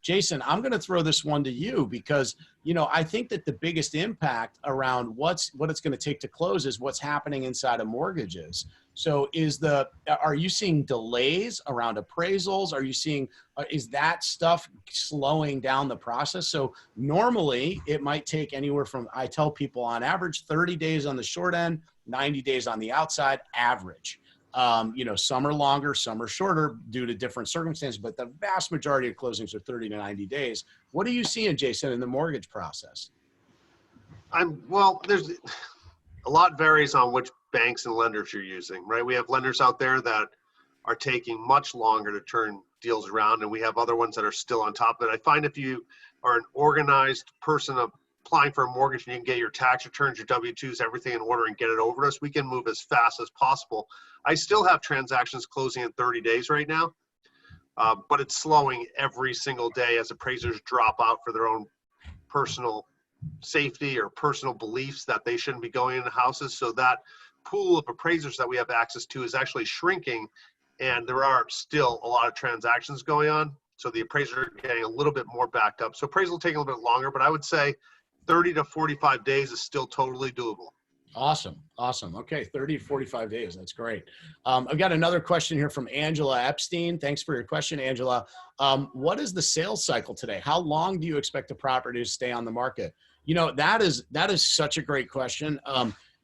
Jason, I'm going to throw this one to you because, I think that the biggest impact around what it's going to take to close is what's happening inside of mortgages. So are you seeing delays around appraisals? Are you seeing, is that stuff slowing down the process? So normally it might take anywhere from, I tell people on average, 30 days on the short end, 90 days on the outside, average. Some are longer, some are shorter due to different circumstances, but the vast majority of closings are 30 to 90 days. What are you seeing, Jason, in the mortgage process? There's a lot varies on which banks and lenders you're using, right? We have lenders out there that are taking much longer to turn deals around, and we have other ones that are still on top of it. I find if you are an organized person applying for a mortgage and you can get your tax returns, your W-2s, everything in order and get it over to us, we can move as fast as possible. I still have transactions closing in 30 days right now, but it's slowing every single day as appraisers drop out for their own personal safety or personal beliefs that they shouldn't be going into houses. So that pool of appraisers that we have access to is actually shrinking, and there are still a lot of transactions going on. So the appraisers are getting a little bit more backed up. So appraisal will take a little bit longer, but I would say 30 to 45 days is still totally doable. Awesome. Okay, 30 to 45 days. That's great. I've got another question here from Angela Epstein. Thanks for your question, Angela. What is the sales cycle today? How long do you expect the property to stay on the market? That is such a great question.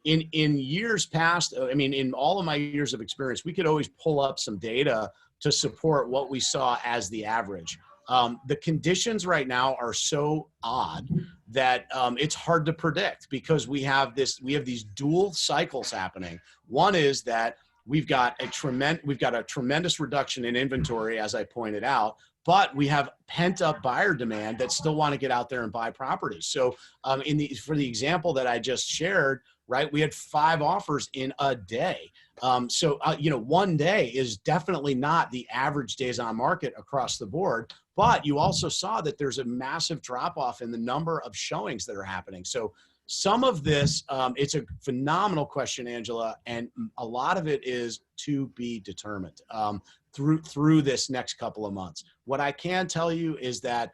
In years past, in all of my years of experience, we could always pull up some data to support what we saw as the average. The conditions right now are so odd that it's hard to predict because we have these dual cycles happening. One is that we've got a tremendous reduction in inventory, as I pointed out, but we have pent up buyer demand that still want to get out there and buy properties. So for the example that I just shared, right, we had 5 offers in a day. One day is definitely not the average days on market across the board, but you also saw that there's a massive drop off in the number of showings that are happening. So some of this, it's a phenomenal question, Angela, and a lot of it is to be determined through this next couple of months. What I can tell you is that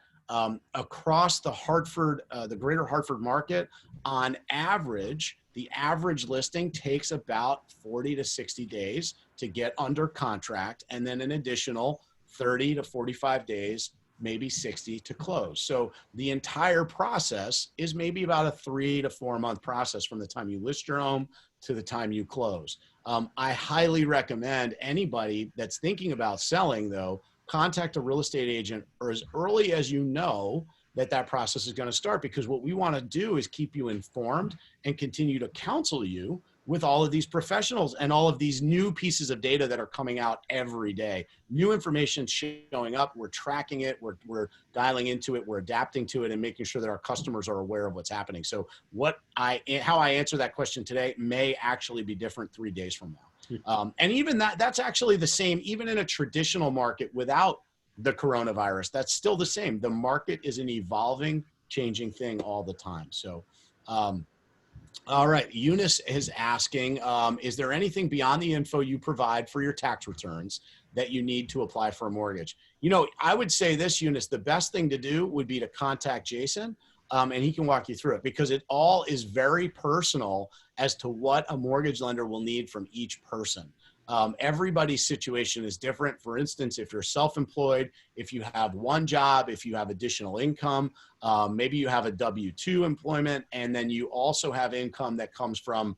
across the greater Hartford market, on average, the average listing takes about 40 to 60 days to get under contract, and then an additional 30 to 45 days, maybe 60 to close. So the entire process is maybe about a 3 to 4 month process from the time you list your home to the time you close. I highly recommend anybody that's thinking about selling, though, contact a real estate agent or as early as you know that process is going to start, because what we want to do is keep you informed and continue to counsel you with all of these professionals and all of these new pieces of data that are coming out every day. New information showing up, we're tracking it, we're dialing into it, we're adapting to it, and making sure that our customers are aware of what's happening. So how I answer that question today may actually be different 3 days from now. And even that's actually the same, even in a traditional market without the coronavirus, that's still the same. The market is an evolving, changing thing all the time. So, all right, Eunice is asking, is there anything beyond the info you provide for your tax returns that you need to apply for a mortgage? I would say this, Eunice, the best thing to do would be to contact Jason, and he can walk you through it, because it all is very personal as to what a mortgage lender will need from each person. Everybody's situation is different. For instance, if you're self-employed, if you have one job, if you have additional income, maybe you have a W-2 employment, and then you also have income that comes from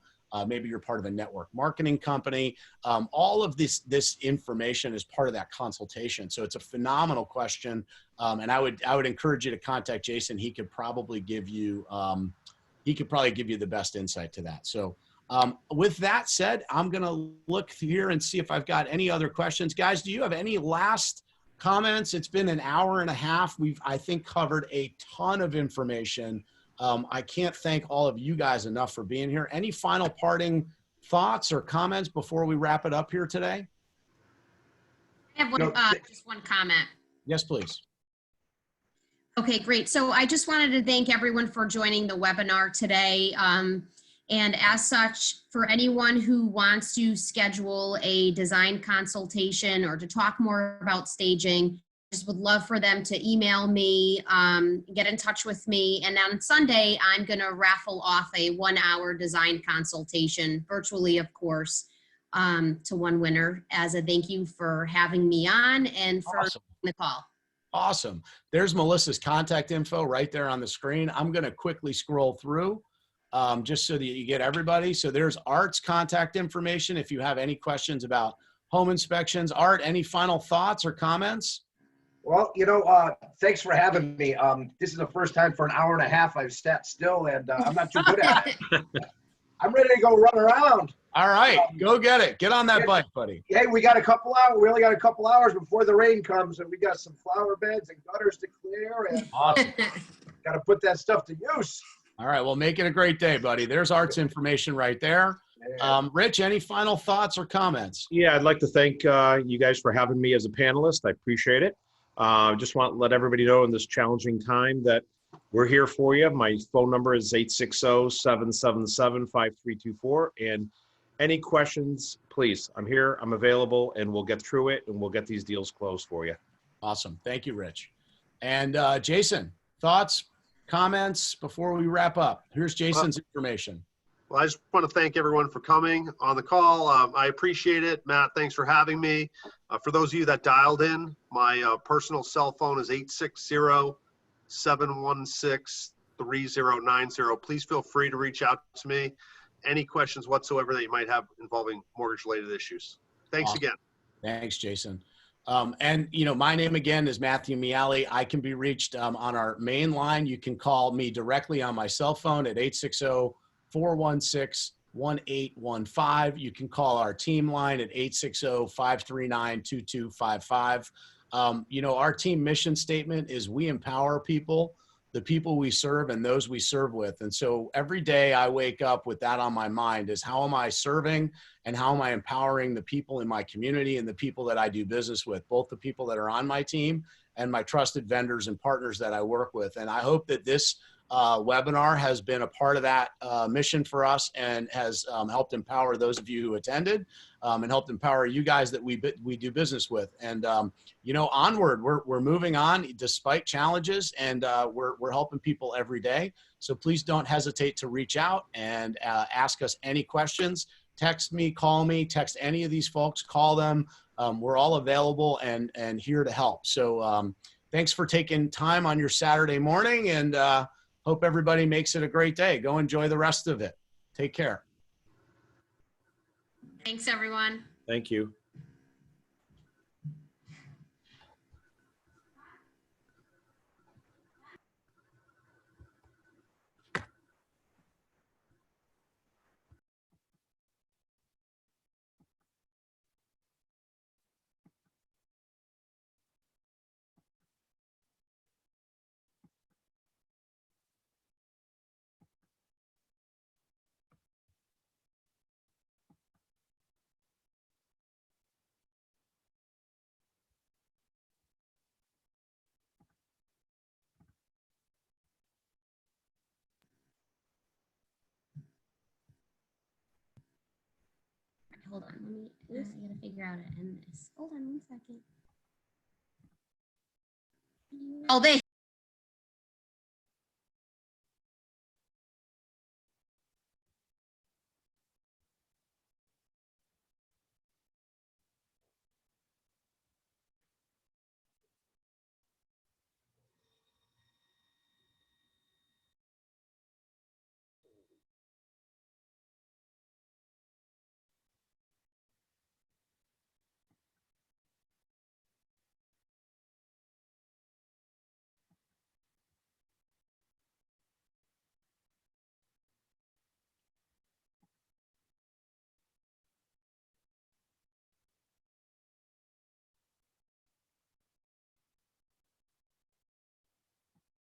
Maybe you're part of a network marketing company. All of this information is part of that consultation. So it's a phenomenal question. And I would encourage you to contact Jason. He could probably give you the best insight to that. So with that said, I'm going to look here and see if I've got any other questions. Guys, do you have any last comments? It's been an hour and a half. We've, I think, covered a ton of information. I can't thank all of you guys enough for being here. Any final parting thoughts or comments before we wrap it up here today? I have just one comment. Yes, please. Okay, great. So I just wanted to thank everyone for joining the webinar today. And as such, for anyone who wants to schedule a design consultation or to talk more about staging, just would love for them to email me, get in touch with me. And on Sunday, I'm going to raffle off a 1-hour design consultation, virtually, of course, to one winner as a thank you for having me on and for the call. Awesome. There's Melissa's contact info right there on the screen. I'm going to quickly scroll through just so that you get everybody. So there's Art's contact information if you have any questions about home inspections. Art, any final thoughts or comments? Well, thanks for having me. This is the first time for an hour and a half I've sat still, and I'm not too good at it. I'm ready to go run around. All right, go get it. Get on that bike, buddy. Hey, we got a couple hours. We only got a couple hours before the rain comes, and we got some flower beds and gutters to clear, and Awesome. got to put that stuff to use. All right, well, make it a great day, buddy. There's Art's information right there. Rich, any final thoughts or comments? Yeah, I'd like to thank you guys for having me as a panelist. I appreciate it. Just want to let everybody know in this challenging time that we're here for you. My phone number is 860-777-5324. And any questions, please, I'm here, I'm available, and we'll get through it, and we'll get these deals closed for you. Awesome. Thank you, Rich. And Jason, thoughts, comments before we wrap up? Here's Jason's information. Well, I just want to thank everyone for coming on the call. I appreciate it. Matt, thanks for having me. For those of you that dialed in, my personal cell phone is 860-716-3090. Please feel free to reach out to me. Any questions whatsoever that you might have involving mortgage-related issues. Thanks again. Thanks, Jason. And, my name again is Matthew Miale. I can be reached on our main line. You can call me directly on my cell phone at 860-416-1815. You can call our team line at 860-539-2255. Our team mission statement is we empower people, the people we serve and those we serve with. And so every day I wake up with that on my mind is how am I serving and how am I empowering the people in my community and the people that I do business with, both the people that are on my team and my trusted vendors and partners that I work with. And I hope that this webinar has been a part of that mission for us and has helped empower those of you who attended and helped empower you guys that we do business with. And, onward, we're moving on despite challenges, and we're helping people every day. So please don't hesitate to reach out and ask us any questions. Text me, call me, text any of these folks, call them. We're all available and here to help. So thanks for taking time on your Saturday morning, and hope everybody makes it a great day. Go enjoy the rest of it. Take care. Thanks, everyone. Thank you. Hold on, I gotta figure out it. And hold on 1 second. Oh, they